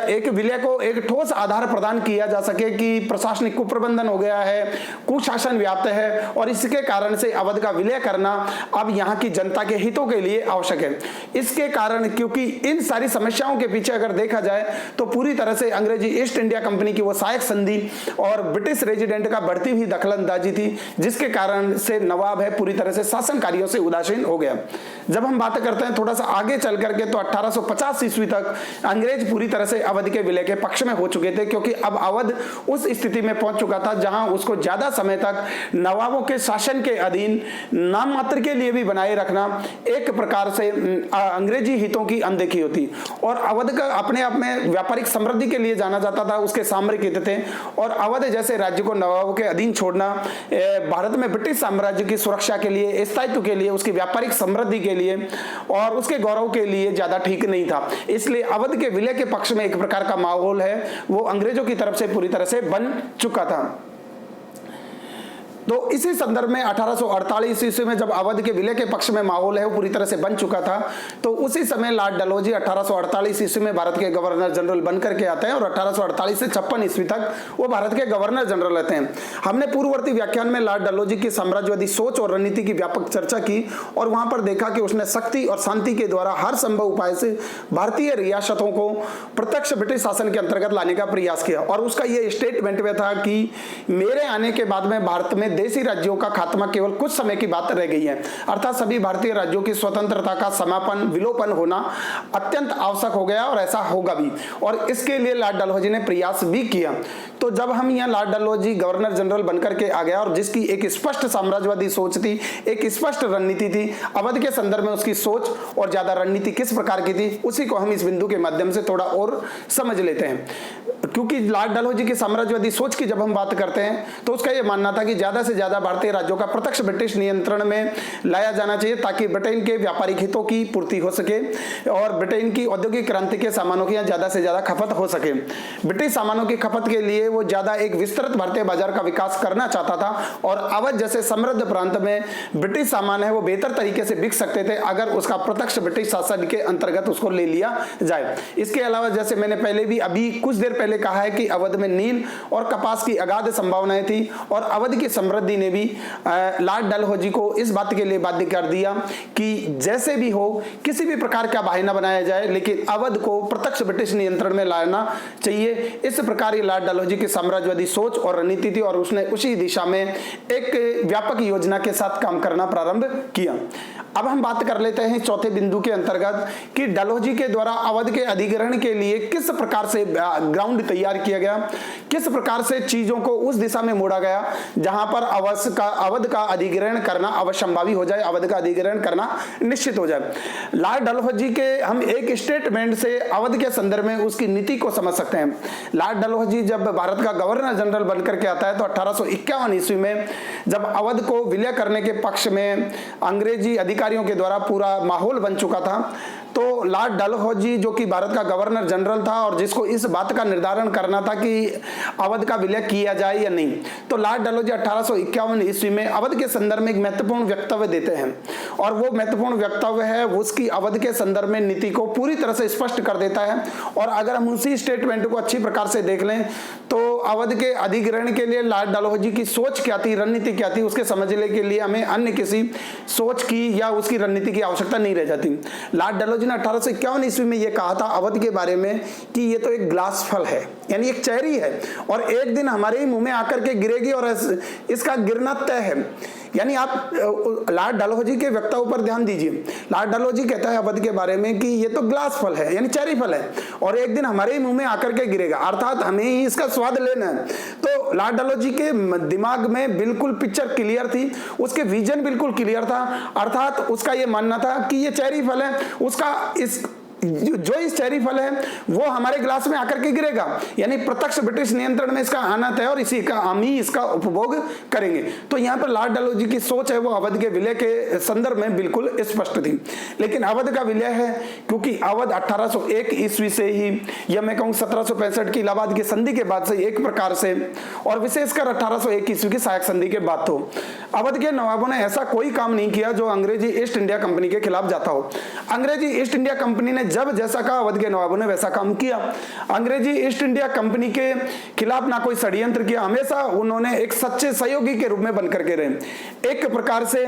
एक विलय को एक ठोस आधार प्रदान किया जा सके कि प्रशासनिक कुप्रबंधन हो गया है, कुशासन व्याप्त है और इसके कारण से अवध का विलय करना अब यहाँ की जनता के हितों के लिए आवश्यक है। इसके कारण, क्योंकि इन सारी समस्याओं के पीछे अगर देखा जाए तो पूरी तरह से अंग्रेजी ईस्ट इंडिया कंपनी की वो सहायक संधि और ब्रिटिश रेजिडेंट का बढ़ती हुई दखलंदाजी थी, जिसके कारण से नवाब है पूरी तरह से शासन कार्यों से उदासीन हो गया। जब हम बात करते हैं थोड़ा सा आगे चल करके तो 1850 ईस्वी तक अंग्रेज पूरी तरह से अवध के विलय के पक्ष में हो चुके थे, क्योंकि अब अवध उस स्थिति में पहुंच चुका था जहां उसको ज्यादा समय तक नवाबों के शासन के अधीन नाम मात्र के लिए भी बनाए रखना एक प्रकार से अंग्रेजी हितों की अनदेखी होती। और अवध का अपने आप में व्यापारिक समृद्धि के लिए जाना जाता था, उसके सामरिक हित थे, और अवध जैसे राज्य को नवाबों के अधीन छोड़ना भारत में ब्रिटिश साम्राज्य की सुरक्षा के लिए, स्थायित्व के लिए, उसकी व्यापारिक समृद्धि के लिए और उसके गौरव के लिए ज्यादा ठीक नहीं था। इसलिए अवध के विलय के पक्ष में एक प्रकार का माहौल है वो अंग्रेजों की तरफ से पूरी तरह से बन चुका था। तो इसी संदर्भ में 1848 ईस्वी में जब अवध के विलय के पक्ष में माहौल है वो पूरी तरह से बन चुका था, तो उसी समय लॉर्ड डलहौजी 1848 ईस्वी में भारत के गवर्नर जनरल बनकर के आते हैं और 1848 से 56 ईस्वी तक वो भारत के गवर्नर जनरल रहते हैं। हमने पूर्ववर्ती व्याख्यान में लॉर्ड डलहौजी की साम्राज्यवादी सोच और रणनीति की व्यापक चर्चा की और वहां पर देखा कि उसने शक्ति और शांति के द्वारा हर संभव उपाय से भारतीय रियासतों को प्रत्यक्ष ब्रिटिश शासन के अंतर्गत लाने का प्रयास किया। और उसका यह स्टेटमेंट में था कि मेरे आने के बाद में भारत में देशी राज्यों का खात्मा केवल कुछ समय की बात रह गई है, अर्थात सभी भारतीय राज्यों की स्वतंत्रता का समापन, विलोपन होना अत्यंत आवश्यक हो गया और ऐसा होगा भी, और इसके लिए लॉर्ड डलहौजी ने प्रयास भी किया। तो जब हम यहाँ लॉर्ड डलहौजी गवर्नर जनरल बनकर के आ गया और जिसकी एक स्पष्ट साम्राज्यवादी सोच थी, एक स्पष्ट रणनीति थी, अवध के संदर्भ में उसकी सोच और ज्यादा रणनीति किस प्रकार की थी उसी को हम इस बिंदु के माध्यम से थोड़ा और समझ लेते हैं। क्योंकि लॉर्ड डलहौजी की साम्राज्यवादी सोच की जब हम बात करते हैं तो उसका यह मानना था कि ज्यादा से ज्यादा भारतीय राज्यों का प्रत्यक्ष ब्रिटिश नियंत्रण में लाया जाना चाहिए ताकि ब्रिटेन के व्यापारिक हितों की पूर्ति हो सके और ब्रिटेन की औद्योगिक क्रांति के सामानों की ज्यादा से ज्यादा खपत हो सके। ब्रिटिश सामानों की खपत के लिए वो ज्यादा एक विस्तृत भारतीय बाजार का विकास करना चाहता था और अवध जैसे समृद्ध प्रांत में ब्रिटिश सामान है वो बेहतर तरीके से बिक सकते थे अगर उसका प्रत्यक्ष ब्रिटिश शासन के अंतर्गत उसको ले लिया जाए। इसके अलावा जैसे मैंने पहले भी अभी कुछ देर पहले कहा है कि अवध में नील और कपास की अगाध संभावनाएं थी और अवध की समृद्धि ने भी लॉर्ड डलहौजी को इस बात के लिए बाध्य कर दिया कि जैसे भी हो किसी भी प्रकार का बहाना बनाया जाए लेकिन अवध को प्रत्यक्ष ब्रिटिश नियंत्रण में लाना चाहिए। इस प्रकार ये लॉर्ड डलहौजी की साम्राज्यवादी सोच और रणनीति थी और उसने उसी दिशा में एक व्यापक योजना के साथ काम करना प्रारंभ किया। अब हम बात कर लेते हैं चौथे बिंदु के अंतर्गत कि डलहौजी के द्वारा अवध के अधिग्रहण के लिए किस प्रकार से ग्राउंड तैयार किया गया, किस प्रकार से चीजों को उस दिशा में मोड़ा गया जहां पर अवध का अधिग्रहण करना अवश्यंभावी हो जाए, अवध का अधिग्रहण करना निश्चित हो जाए। लॉर्ड डलहौजी के हम एक स्टेटमेंट से अवध के संदर्भ में उसकी नीति को समझ सकते हैं। लॉर्ड डलहौजी जब भारत का गवर्नर जनरल बनकर के आता है तो 1851 ईस्वी में जब अवध को विलय करने के पक्ष में अंग्रेजी अधिकारियों के द्वारा पूरा माहौल बन चुका था, तो लॉर्ड डलहौजी जो कि भारत का गवर्नर जनरल था और जिसको इस बात का निर्धारण करना था कि अवध का विलय किया जाए या नहीं, तो लॉर्ड डलहौजी 1851 ईस्वी में अवध के संदर्भ में एक महत्वपूर्ण वक्तव्य देते हैं और वो महत्वपूर्ण वक्तव्य है उसकी अवध के संदर्भ में नीति को पूरी तरह से स्पष्ट कर देता है। और अगर हम उसी स्टेटमेंट को अच्छी प्रकार से देख लें तो अवध के अधिग्रहण के लिए लॉर्ड डलहौजी की सोच क्या थी, रणनीति क्या थी, उसके समझने के लिए हमें अन्य किसी सोच की या उसकी रणनीति की आवश्यकता नहीं रह जाती। लॉर्ड डलहौजी ने 1851 ईस्वी में यह कहा था अवध के बारे में कि ये तो एक ग्लास फल है, यानी एक चेरी है और एक दिन हमारे ही मुंह में आकर के गिरेगी और इसका गिरना तय है। यानी आप लॉर्ड डलहौजी के वक्तव्य पर ध्यान दीजिए। लॉर्ड डलहौजी कहता है अवध के बारे में कि ये तो ग्लास फल है, यानी चेरी फल है और एक दिन हमारे ही मुंह में आकर के गिरेगा, अर्थात हमें ही इसका स्वाद लेना है। तो लॉर्ड डलहौजी के दिमाग में बिल्कुल पिक्चर क्लियर थी, उसके विजन बिल्कुल क्लियर था, अर्थात उसका ये मानना था कि ये चेरी फल है, उसका जो इस चेरी फल है वो हमारे ग्लास में आकर के गिरेगा, यानी प्रत्यक्ष ब्रिटिश नियंत्रण में इसका आना तय और इसी का हम ही इसका उपभोग करेंगे। तो यहाँ पर लॉर्ड डलहौजी की सोच है वो अवध के विलय के संदर्भ में बिल्कुल स्पष्ट थी। लेकिन अवध का विलय है क्योंकि अवध 1801 ईस्वी से ही, या मैं कहूँ 1765 की इलाहाबाद की संधि के बाद से एक प्रकार से, और विशेषकर 1801 ईस्वी की सहायक संधि के बाद तो अवध के नवाबों ने ऐसा कोई काम नहीं किया जो अंग्रेजी ईस्ट इंडिया कंपनी के खिलाफ जाता हो। अंग्रेजी ईस्ट इंडिया कंपनी ने जब जैसा कहा अवध के नवाबों ने वैसा काम किया। अंग्रेजी ईस्ट इंडिया कंपनी के खिलाफ ना कोई षड्यंत्र किया, हमेशा उन्होंने एक सच्चे सहयोगी के रूप में बनकर के रहे। एक प्रकार से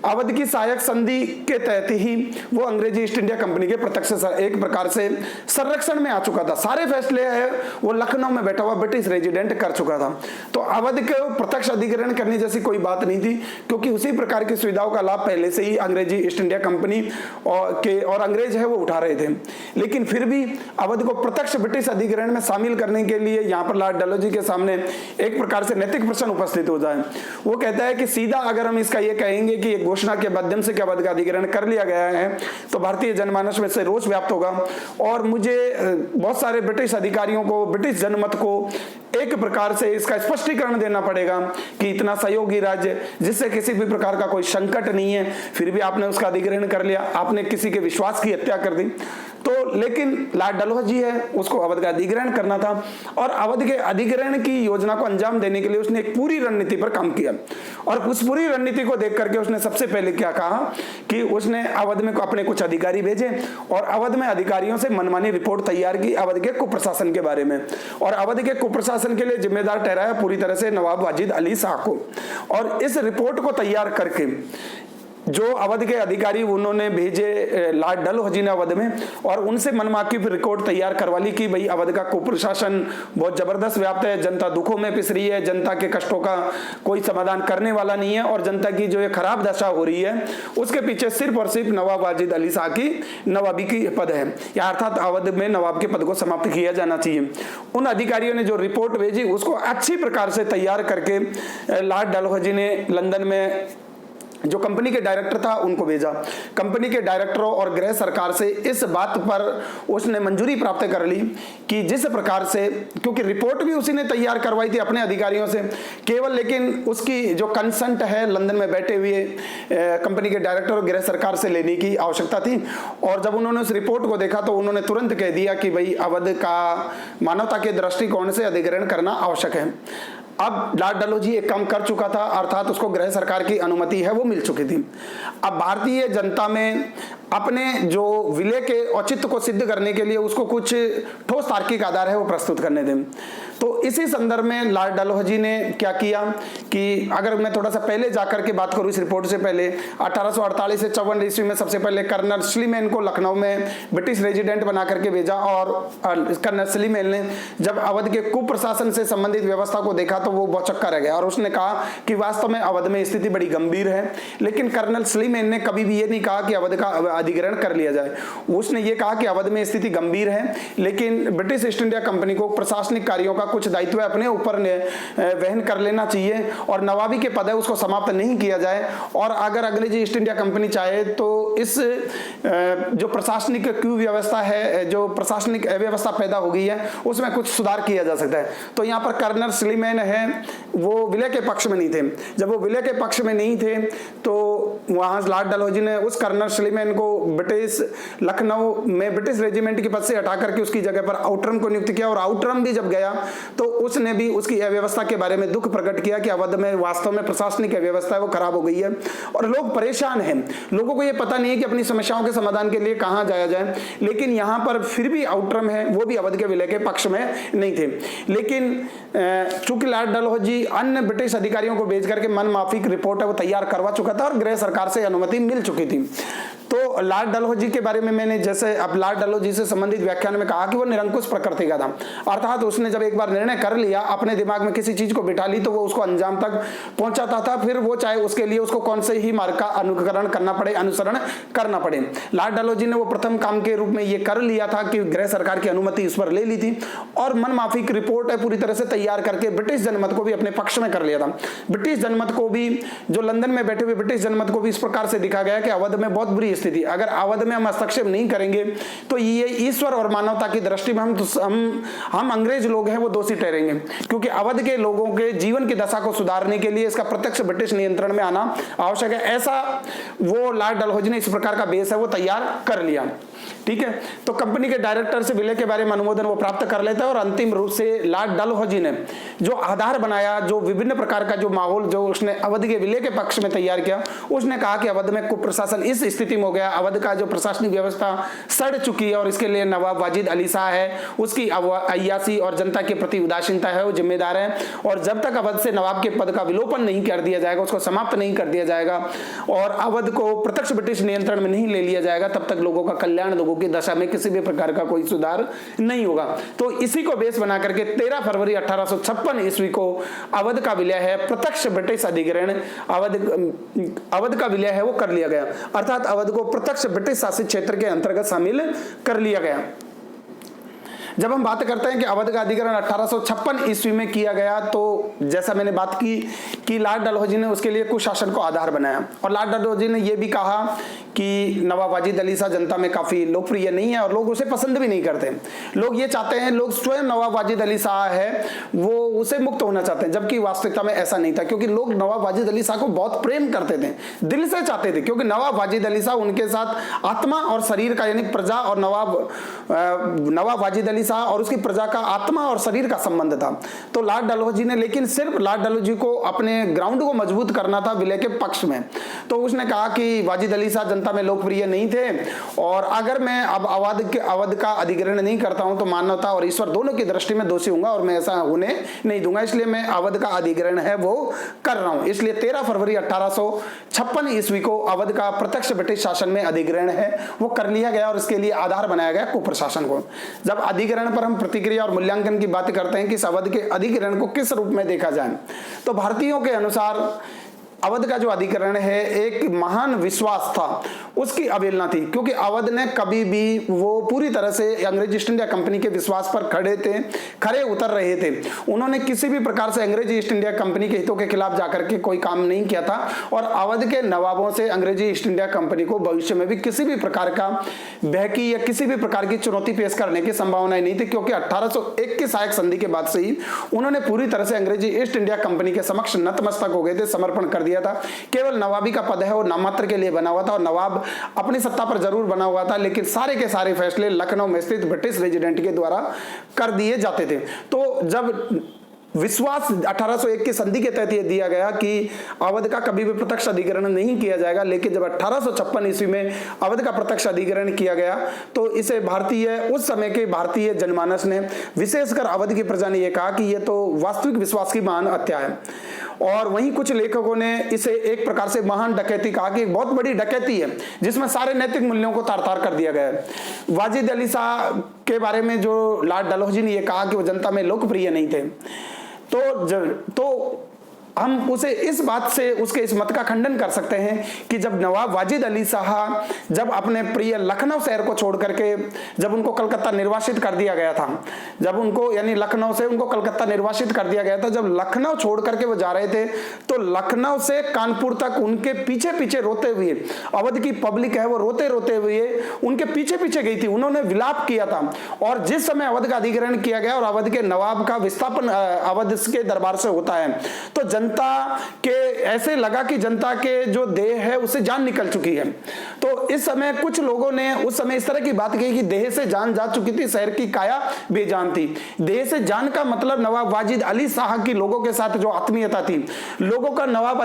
अवध की सहायक संधि के तहत ही वो अंग्रेजी ईस्ट इंडिया कंपनी के प्रत्यक्ष एक प्रकार से संरक्षण में आ चुका था। सारे फैसले है वो लखनऊ में बैठा हुआ ब्रिटिश रेजिडेंट कर चुका था। तो अवध के प्रत्यक्ष अधिग्रहण करने जैसी कोई बात नहीं थी क्योंकि उसी प्रकार की सुविधाओं का लाभ पहले से ही अंग्रेजी ईस्ट इंडिया कंपनी और अंग्रेज है वो उठा रहे थे। लेकिन फिर भी अवध को प्रत्यक्ष ब्रिटिश अधिग्रहण में शामिल करने के लिए यहाँ पर लॉर्ड डलहौजी के सामने एक प्रकार से नैतिक प्रश्न उपस्थित हो जाए। वो कहता है कि सीधा अगर हम इसका ये कहेंगे कि एक घोषणा के माध्यम से अवध का अधिग्रहण कर लिया गया है तो भारतीय जनमानस में से रोष व्याप्त होगा और मुझे बहुत सारे ब्रिटिश अधिकारियों को, ब्रिटिश जनमत को एक प्रकार से इसका स्पष्टीकरण देना पड़ेगा कि इतना सहयोगी राज्य जिससे किसी भी प्रकार का कोई संकट नहीं है, फिर भी आपने उसका अधिग्रहण कर लिया, आपने किसी के विश्वास की हत्या कर दी। तो लेकिन लॉर्ड डलहौजी है उसको अवध का अधिग्रहण करना था और अवध के अधिग्रहण की योजना को अंजाम देने के लिए उसने एक पूरी रणनीति पर काम किया और उस पूरी रणनीति को देख करके उसने सबसे पहले क्या कहा कि उसने अवध में अपने कुछ अधिकारी भेजे और अवध में अधिकारियों से मनमानी रिपोर्ट तैयार की अवध के कुप्रशासन के बारे में, और अवध के कुप्रशासन के लिए जिम्मेदार ठहराया पूरी तरह से नवाब वाजिद अली शाह को। और इस रिपोर्ट को तैयार करके जो अवध के अधिकारी उन्होंने भेजे लॉर्ड डलहौजी ने अवध में, और उनसे मनमाकी रिकॉर्ड तैयार करवा ली कि भाई अवध का कुप्रशासन बहुत जबरदस्त व्याप्त है, जनता दुखों में पिस रही है, जनता के कष्टों का कोई समाधान करने वाला नहीं है और जनता की जो ये खराब दशा हो रही है उसके पीछे सिर्फ और सिर्फ नवाब वाजिद अली शाह की नवाबी की पद है, या अर्थात अवध में नवाब के पद को समाप्त किया जाना चाहिए। उन अधिकारियों ने जो रिपोर्ट भेजी उसको अच्छी प्रकार से तैयार करके लॉर्ड डलहौजी ने लंदन में जो कंपनी के डायरेक्टर था उनको भेजा। कंपनी के डायरेक्टरों और गृह सरकार से इस बात पर उसने मंजूरी प्राप्त कर ली कि जिस प्रकार से, क्योंकि रिपोर्ट भी उसी ने तैयार करवाई थी अपने अधिकारियों से केवल, लेकिन उसकी जो कंसेंट है लंदन में बैठे हुए कंपनी के डायरेक्टर और गृह सरकार से लेने की आवश्यकता थी। और जब उन्होंने उस रिपोर्ट को देखा तो उन्होंने तुरंत कह दिया कि भाई अवध का मानवता के दृष्टिकोण से अधिग्रहण करना आवश्यक है। अब लॉर्ड डलहौजी एक काम कर चुका था, अर्थात उसको गृह सरकार की अनुमति है वो मिल चुकी थी। अब भारतीय जनता में अपने जो विलय के औचित्य को सिद्ध करने के लिए उसको कुछ ठोस तार्किक आधार है वो प्रस्तुत करने दें। तो इसी संदर्भ में लॉर्ड डलहौजी ने क्या किया कि अगर मैं थोड़ा सा पहले जाकर के बात करूं इस रिपोर्ट से पहले, 1848 से 54 ईस्वी में सबसे पहले कर्नल स्लीमेन को लखनऊ में ब्रिटिश रेजिडेंट बना करके भेजा और कर्नल स्लीमेन ने जब अवध के कुप्रशासन से संबंधित व्यवस्था को देखा तो वो बौचक्का रह गया और उसने कहा कि वास्तव में अवध में स्थिति बड़ी गंभीर है। लेकिन कर्नल स्लीमेन ने कभी भी ये नहीं कहा कि अवध का अधिग्रहण कर लिया जाए, उसने ये कहा कि अवध में स्थिति गंभीर है लेकिन ब्रिटिश ईस्ट इंडिया कंपनी को प्रशासनिक कार्यों का कुछ दायित्व अपने ऊपर वहन कर लेना चाहिए और नवाबी के पद है उसको समाप्त नहीं किया जाए, और अगर अंग्रेजी ईस्ट इंडिया कंपनी चाहे तो इस जो प्रशासनिक कुव्यवस्था है, जो प्रशासनिक अव्यवस्था पैदा हो गई है उसमें कुछ सुधार किया जा सकता है। तो यहाँ पर कर्नल स्लीमेन है वो विलय के पक्ष में नहीं थे। जब वो विलय के पक्ष में नहीं थे तो वहां लॉर्ड डलहौजी ने उस कर्नल स्लीमेन को ब्रिटिश लखनऊ में ब्रिटिश रेजिमेंट के पद से हटा करके उसकी जगह पर आउटरम को नियुक्त किया, और आउटरम भी जब गया तो उसने भी उसकी अव्यवस्था के बारे में दुख प्रकट किया कि अवध में वास्तव में प्रशासनिक अव्यवस्था है वो खराब हो गई है और लोग परेशान हैं, लोगों को ये पता नहीं है कि अपनी समस्याओं के समाधान के लिए कहां जाया जाए। लेकिन यहां पर फिर भी आउटरम है वो भी अवध के विलय के पक्ष में नहीं थे। लेकिन चूंकि लॉर्ड डलहौजी अन्य ब्रिटिश अधिकारियों को भेज करके मन माफिक रिपोर्ट है वो तैयार करवा चुका था और गृह सरकार से अनुमति मिल चुकी थी। तो लॉर्ड डलहौजी के बारे में मैंने जैसे अब लॉर्ड डलहौजी से संबंधित व्याख्यान में कहा कि वो निरंकुश प्रकृति का था, अर्थात उसने जब एक बार निर्णय कर लिया, अपने दिमाग में किसी चीज को बिठा ली, तो वो उसको अंजाम तक पहुंचाता था, फिर वो चाहे उसके लिए उसको कौन से ही मार्ग का अनुकरण करना पड़े, अनुसरण करना पड़े। लॉर्ड डलहौजी ने वो प्रथम काम के रूप में ये कर लिया था कि गृह सरकार की अनुमति इस पर ले ली थी और मन माफी की रिपोर्ट है पूरी तरह से तैयार करके ब्रिटिश जनमत को भी अपने पक्ष में कर लिया था। ब्रिटिश जनमत को भी, जो लंदन में बैठे हुए ब्रिटिश जनमत को भी इस प्रकार से दिखा गया कि अवध में बहुत बुरी स्थिति, अगर अवध में हम हस्तक्षेप नहीं करेंगे तो ये ईश्वर और मानवता की दृष्टि में हम अंग्रेज लोग हैं वो दोषी ठहरेंगे, क्योंकि अवध के लोगों के जीवन की दशा को सुधारने के लिए इसका प्रत्यक्ष ब्रिटिश नियंत्रण में आना आवश्यक है। ऐसा वो लॉर्ड डलहौजी ने इस प्रकार का बेस है वो तैयार कर लिया। ठीक है, तो कंपनी के डायरेक्टर से विलय के बारे में अनुमोदन वो प्राप्त कर लेता है और अंतिम रूप से लॉर्ड डलहौजी ने जो आधार बनाया, जो विभिन्न प्रकार का जो माहौल जो उसने अवध के विलय के पक्ष में तैयार किया, उसने कहा कि अवध में कुप्रशासन इस स्थिति में हो गया, अवध का जो प्रशासनिक व्यवस्था सड़ चुकी है और इसके लिए नवाब वाजिद अली शाह है, उसकी अय्याशी और जनता के प्रति उदासीनता है, वो जिम्मेदार है। और जब तक अवध से नवाब के पद का विलोपन नहीं कर दिया जाएगा, उसको समाप्त नहीं कर दिया जाएगा और अवध को प्रत्यक्ष ब्रिटिश नियंत्रण में नहीं ले लिया जाएगा, तब तक लोगों का कल्याण, लोगों की दशा में किसी भी प्रकार का कोई सुधार नहीं होगा। तो इसी को बेस बना करके 13 फरवरी 1856 ईस्वी को अवध का विलय है, प्रत्यक्ष ब्रिटिश अधिग्रहण अवध का विलय है वो कर लिया गया, अर्थात अवध को प्रत्यक्ष ब्रिटिश शासित क्षेत्र के अंतर्गत शामिल कर लिया गया। जब हम बात करते हैं कि अवध का अधिग्रहण 1856 ईस्वी में किया गया, तो जैसा मैंने बात की कि लॉर्ड डलहौजी ने उसके लिए कुशासन को आधार बनाया और लॉर्ड डलहौजी ने यह भी कहा कि नवाब वाजिद अली शाह जनता में काफी लोकप्रिय नहीं है और लोग उसे पसंद भी नहीं करते। लोग ये चाहते हैं, लोग स्वयं नवाब वाजिद अली शाह है वो उसे मुक्त होना चाहते हैं, जबकि वास्तविकता में ऐसा नहीं था, क्योंकि लोग नवाब वाजिद अली शाह को बहुत प्रेम करते थे, दिल से चाहते थे, क्योंकि नवाब वाजिद अली शाह उनके साथ आत्मा और शरीर का, यानी प्रजा और नवाब वाजिद अली शाह और उसकी प्रजा का आत्मा और शरीर का संबंध था। तो लॉर्ड डलहौजी ने, लेकिन सिर्फ लॉर्ड डलहौजी को अपने ग्राउंड को मजबूत करना था विलय के पक्ष में, तो उसने कहा कि वाजिद अली शाह जनता में लोकप्रिय नहीं थे और अगर मैं अब अवध का अधिग्रहण नहीं करता हूं तो मानवता और ईश्वर दोनों की दृष्टि में दोषी होऊंगा और मैं ऐसा होने नहीं दूंगा, इसलिए मैं अवध का अधिग्रहण है वो कर रहा हूं। इसलिए 13 फरवरी 1856 ईस्वी को अवध का प्रत्यक्ष ब्रिटिश शासन में अधिग्रहण है वो कर लिया गया और इसके लिए आधार बनाया गया कुप्रशासन को। जब अधिग्रहण पर हम प्रतिक्रिया और मूल्यांकन की बात करते हैं कि इस अवध के अधिग्रहण को किस रूप में देखा जाए, तो भारतीयों के अनुसार अवध का जो अधिग्रहण है एक महान विश्वास था, उसकी अवहेलना थी, क्योंकि अवध ने कभी भी वो पूरी तरह से अंग्रेज ईस्ट इंडिया कंपनी के विश्वास पर खड़े उतर रहे थे। उन्होंने किसी भी प्रकार से अंग्रेजी ईस्ट इंडिया कंपनी के हितों के खिलाफ जाकर के कोई काम नहीं किया था और अवध के नवाबों से अंग्रेजी ईस्ट इंडिया कंपनी को भविष्य में भी किसी भी प्रकार का बहकी या किसी भी प्रकार की चुनौती पेश करने की संभावना नहीं थी, क्योंकि 1801 की सहायक संधि के बाद से ही उन्होंने पूरी तरह से अंग्रेजी ईस्ट इंडिया कंपनी के समक्ष नतमस्तक हो गए थे, समर्पण कर दिया था। केवल नवाबी का पद है वो नाममात्र के लिए बना हुआ था और नवाब अपनी सत्ता पर जरूर बना हुआ था, लेकिन सारे के सारे फैसले लखनऊ में स्थित ब्रिटिश रेजिडेंट के द्वारा कर दिए जाते थे। तो जब विश्वास 1801 की संधि के तहत यह दिया गया कि अवध का कभी भी प्रत्यक्ष अधिग्रहण नहीं किया जाएगा, लेकिन जब 1856 ईस्वी में अवध का प्रत्यक्ष अधिग्रहण किया गया तो इसे उस समय के भारतीय जनमानस ने, विशेषकर अवध की प्रजा ने यह कहा कि यह तो वास्तविक विश्वास की महान हत्या है। और वहीं कुछ लेखकों ने इसे एक प्रकार से महान डकैती कहा कि बहुत बड़ी डकैती है जिसमें सारे नैतिक मूल्यों को तार-तार कर दिया गया है। वाजिद अली शाह के बारे में जो लॉर्ड डलहौजी ने यह कहा कि वो जनता में लोकप्रिय नहीं थे, तो हम उसे इस बात से उसके इस मत का खंडन कर सकते हैं कि जब नवाब वाजिद अली शाह जब अपने प्रिय लखनऊ शहर को छोड़ करके जब उनको कलकत्ता निर्वासित कर दिया गया था, जब उनको यानी लखनऊ से उनको कलकत्ता निर्वासित कर दिया गया था, जब लखनऊ छोड़ करके वो जा रहे थे तो लखनऊ से कानपुर तक उनके पीछे पीछे रोते हुए अवध की पब्लिक है वो रोते रोते हुए उनके पीछे पीछे गई थी, उन्होंने विलाप किया था। और जिस समय अवध का अधिग्रहण किया गया और अवध के नवाब का विस्थापन अवध के दरबार से होता है तो जनता के ऐसे लगा कि जनता के जो देह है उससे जान निकल चुकी है। तो इस समय कुछ लोगों ने उस समय इस तरह की बात कही कि देह से जान जा चुकी थी, शहर की काया बेजान थी। देह से जान का मतलब नवाब वाजिद अली शाह की लोगों के साथ जो आत्मीयता थी, लोगों का नवाब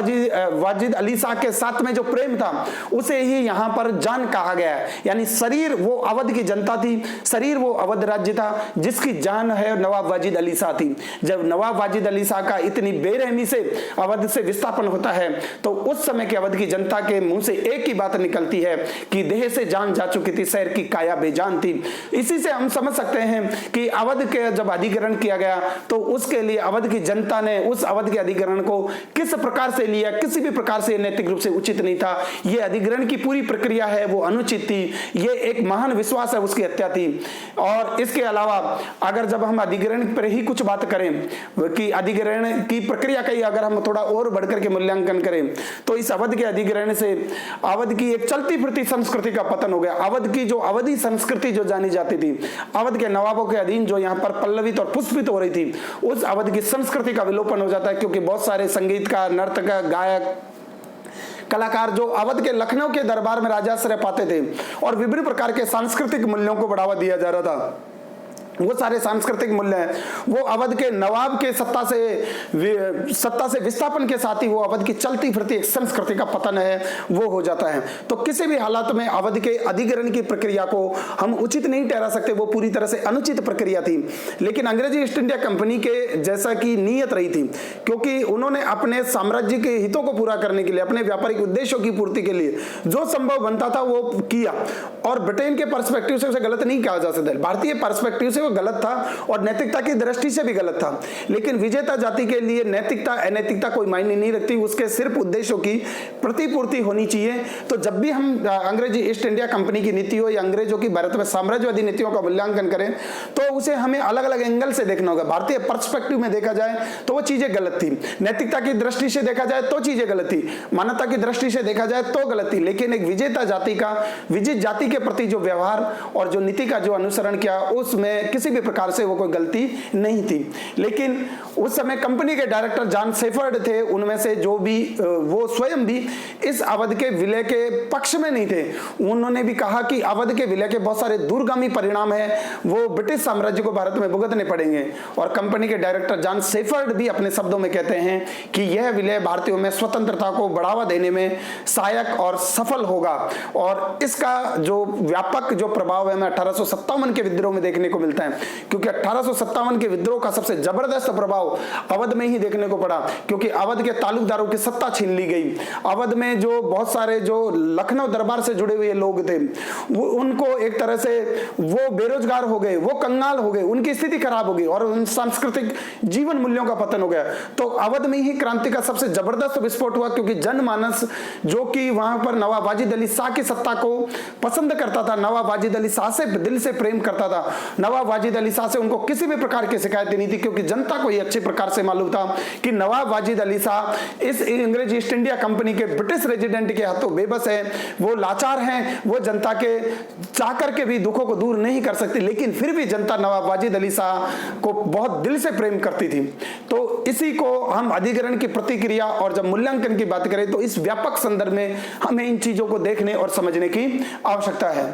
वाजिद अली शाह के साथ में जो प्रेम था उसे ही यहां पर जान कहा गया है। यानी शरीर वो अवध की जनता थी, शरीर वो अवध राज्य था जिसकी जान है नवाब वाजिद अली शाह थी। जब नवाब वाजिद अली शाह का इतनी बेरहमी से अवध से विस्थापन होता है तो उस समय के अवध की जनता के मुंह से एक ही बात निकलती है कि देह से जान जा चुकी थी, शहर की काया बेजान थी। इसी से हम समझ सकते हैं कि अवध के जब अधिग्रहण किया गया तो उसके लिए अवध की जनता ने उस अवध के अधिग्रहण को किस प्रकार से लिया, किसी भी प्रकार से नैतिक रूप से उचित नहीं था। यह अधिग्रहण की पूरी प्रक्रिया है वो अनुचित थी, यह एक महान विश्वास है, उसकी हत्या थी। और इसके अलावा अगर जब हम अधिग्रहण पर ही कुछ बात करें कि अधिग्रहण की प्रक्रिया का ही अगर हम थोड़ा और बढ़कर के मूल्यांकन करें तो इस अवध के अधिग्रहण से अवध की एक चलती फिरती संस्कृति का पतन हो गया। अवध की जो अवधी संस्कृति जो जानी जाती थी, अवध के नवाबों के अधीन जो यहाँ पर पल्लवित और पुष्पित हो रही थी, उस अवध की संस्कृति का विलोपन हो जाता है, क्योंकि बहुत सारे संगीतकार, नर्तक, गायक, कलाकार जो अवध के लखनऊ के दरबार में राजाश्रय पाते थे और विभिन्न प्रकार के सांस्कृतिक मूल्यों को बढ़ावा दिया जा रहा था, वो सारे सांस्कृतिक मूल्य हैं वो अवध के नवाब के सत्ता से विस्थापन के साथ ही वो अवध की चलती फिरती एक संस्कृति का पतन है वो हो जाता है। तो किसी भी हालात में अवध के अधिग्रहण की प्रक्रिया को हम उचित नहीं ठहरा सकते, वो पूरी तरह से अनुचित प्रक्रिया थी। लेकिन अंग्रेजी ईस्ट इंडिया कंपनी के जैसा की नीयत रही थी, क्योंकि उन्होंने अपने साम्राज्य के हितों को पूरा करने के लिए, अपने व्यापारिक उद्देश्यों की पूर्ति के लिए जो संभव बनता था वो किया। और ब्रिटेन के पर्सपेक्टिव से उसे गलत नहीं कहा जा सकता, भारतीय पर्सपेक्टिव से वो गलत था और नैतिकता की दृष्टि से भी गलत था। लेकिन विजेता जाति के लिए नैतिकता अनैतिकता कोई मायने नहीं रखती, उसके सिर्फ उद्देश्यों की प्रतिपूर्ति होनी चाहिए। तो जब भी हम अंग्रेजी ईस्ट इंडिया कंपनी की नीतियों या अंग्रेजों की भारत में साम्राज्यवादी नीतियों का मूल्यांकन करें तो उसे हमें अलग अलग एंगल से देखना होगा। भारतीय पर्सपेक्टिव में देखा जाए तो वो चीजें गलत थी, नैतिकता की दृष्टि से देखा जाए तो चीजें गलत थी, मानवता की दृष्टि से देखा जाए तो गलत थी। लेकिन एक विजेता जाति का विजित जाति के प्रति जो व्यवहार और जो नीति का जो अनुसरण किया, उसमें किसी भी प्रकार से वो कोई गलती नहीं थी। लेकिन उस समय कंपनी के डायरेक्टर जॉन शेफर्ड थे, उनमें से जो भी वो स्वयं भी इस अवध के विलय के पक्ष में नहीं थे। उन्होंने भी कहा कि अवध के विलय के बहुत सारे दूरगामी परिणाम हैं, वो ब्रिटिश साम्राज्य को भारत में भुगतने पड़ेंगे। और कंपनी के डायरेक्टर जॉन शेफर्ड भी अपने शब्दों में कहते हैं कि यह विलय भारतीयों में स्वतंत्रता को बढ़ावा देने में सहायक और सफल होगा। और इसका जो व्यापक जो प्रभाव है हमें 1857 के विद्रोह में देखने को मिलता है, क्योंकि 1857 के विद्रोह का सबसे जबरदस्त प्रभाव अवध में ही देखने को पड़ा, क्योंकि अवध के तालुकदारों की सत्ता छीन ली गई। अवध में जो बहुत सारे जो लखनऊ दरबार से जुड़े हुए लोग थे वो उनको एक तरह से वो बेरोजगार हो गए, वो कंगाल हो गए, उनकी स्थिति खराब हो गई और उन सांस्कृतिक जीवन मूल्यों का पतन हो गया। तो अवध में ही क्रांति का सबसे जबरदस्त विस्फोट हुआ, क्योंकि जनमानस जो कि वहां पर नवाब वाजिद अली शाह की सत्ता को पसंद करता था, नवाब वाजिद अली शाह से दिल से प्रेम करता था, नवाब वाजिद अली शाह से उनको किसी भी प्रकार की शिकायत नहीं थी, क्योंकि जनता को यह अच्छे प्रकार से मालूम था कि नवाब वाजिद अली शाह इस अंग्रेज ईस्ट इंडिया कंपनी के ब्रिटिश रेजिडेंट के हाथों बेबस है, वो लाचार हैं, वो जनता के चाह करके भी दुखों को दूर नहीं कर सकती। लेकिन फिर भी जनता नवाब वाजिद अली शाह को बहुत दिल से प्रेम करती थी। तो इसी को हम अधिग्रहण की प्रतिक्रिया और जब मूल्यांकन की बात करें तो इस व्यापक संदर्भ में हमें इन चीजों को देखने और समझने की आवश्यकता है।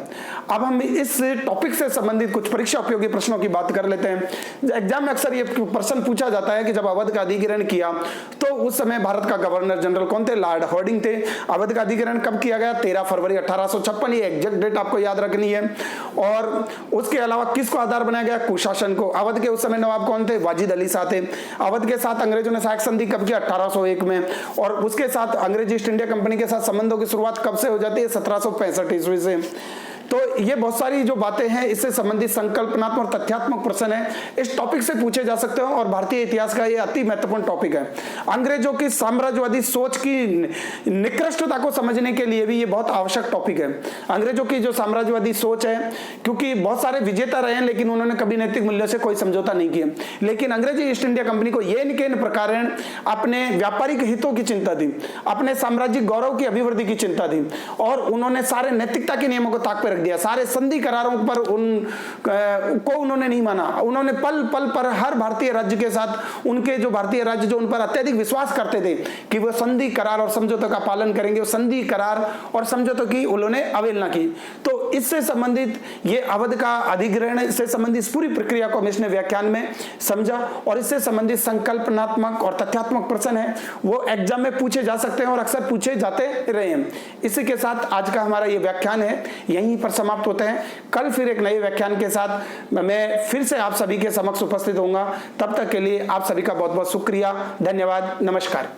अब हम इस टॉपिक से संबंधित कुछ परीक्षा उपयोगी प्रश्नों की बात कर लेते हैं। एग्जाम में अक्सर ये प्रश्न पूछा जाता है कि जब अवध का अधिग्रहण किया तो उस समय भारत का गवर्नर जनरल कौन थे? लॉर्ड हार्डिंग थे। अवध का अधिग्रहण कब किया गया? 13 फरवरी 1856, ये एग्जैक्ट डेट आपको याद रखनी है। और उसके अलावा किसको आधार बनाया गया? कुशासन को। अवध के उस समय नवाब कौन थे? वाजिद अली शाह थे। अवध के साथ अंग्रेजों ने सहायक संधि कब किया? 1801 में। और उसके साथ अंग्रेजी ईस्ट इंडिया कंपनी के साथ संबंधों की शुरुआत कब से हो जाती है? 1765 ईस्वी से। तो ये बहुत सारी जो बातें हैं इससे संबंधित संकल्पनात्मक और तथ्यात्मक प्रश्न है, इस टॉपिक से पूछे जा सकते हैं और भारतीय इतिहास का ये अति महत्वपूर्ण टॉपिक है। अंग्रेजों की साम्राज्यवादी सोच की निकृष्टता को समझने के लिए भी ये बहुत आवश्यक टॉपिक है। अंग्रेजों की जो साम्राज्यवादी सोच है, क्योंकि बहुत सारे विजेता रहे हैं लेकिन उन्होंने कभी नैतिक मूल्यों से कोई समझौता नहीं किया। लेकिन अंग्रेजी ईस्ट इंडिया कंपनी को ये निकेन प्रकार अपने व्यापारिक हितों की चिंता थी, अपने साम्राज्यिक गौरव की अभिवृद्धि की चिंता थी और उन्होंने सारे नैतिकता के नियमों को ताक पर दिया। सारे संधि करारों पर को उन्होंने नहीं माना। उन्होंने पल पल पर हर भारतीय राज्य के साथ उनके जो भारतीय राज्य जो उन पर अत्यधिक विश्वास करते थे कि वो संधि करार और समझौतों का पालन करेंगे, वो संधि करार और समझौतों की उन्होंने अवहेलना की। तो इससे संबंधित ये अवध का अधिग्रहण से संबंधित पूरी प्रक्रिया को हम इसने व्याख्यान में समझा और इससे संबंधित संकल्पनात्मक और तथ्यात्मक प्रश्न है वो एग्जाम में पूछे जा सकते हैं और अक्सर पूछे जाते रहे हैं। इसी के साथ आज का हमारा ये व्याख्यान है यहीं पर समाप्त होते हैं। कल फिर एक नए व्याख्यान के साथ मैं फिर से आप सभी के समक्ष उपस्थित होऊंगा। तब तक के लिए आप सभी का बहुत बहुत शुक्रिया, धन्यवाद, नमस्कार।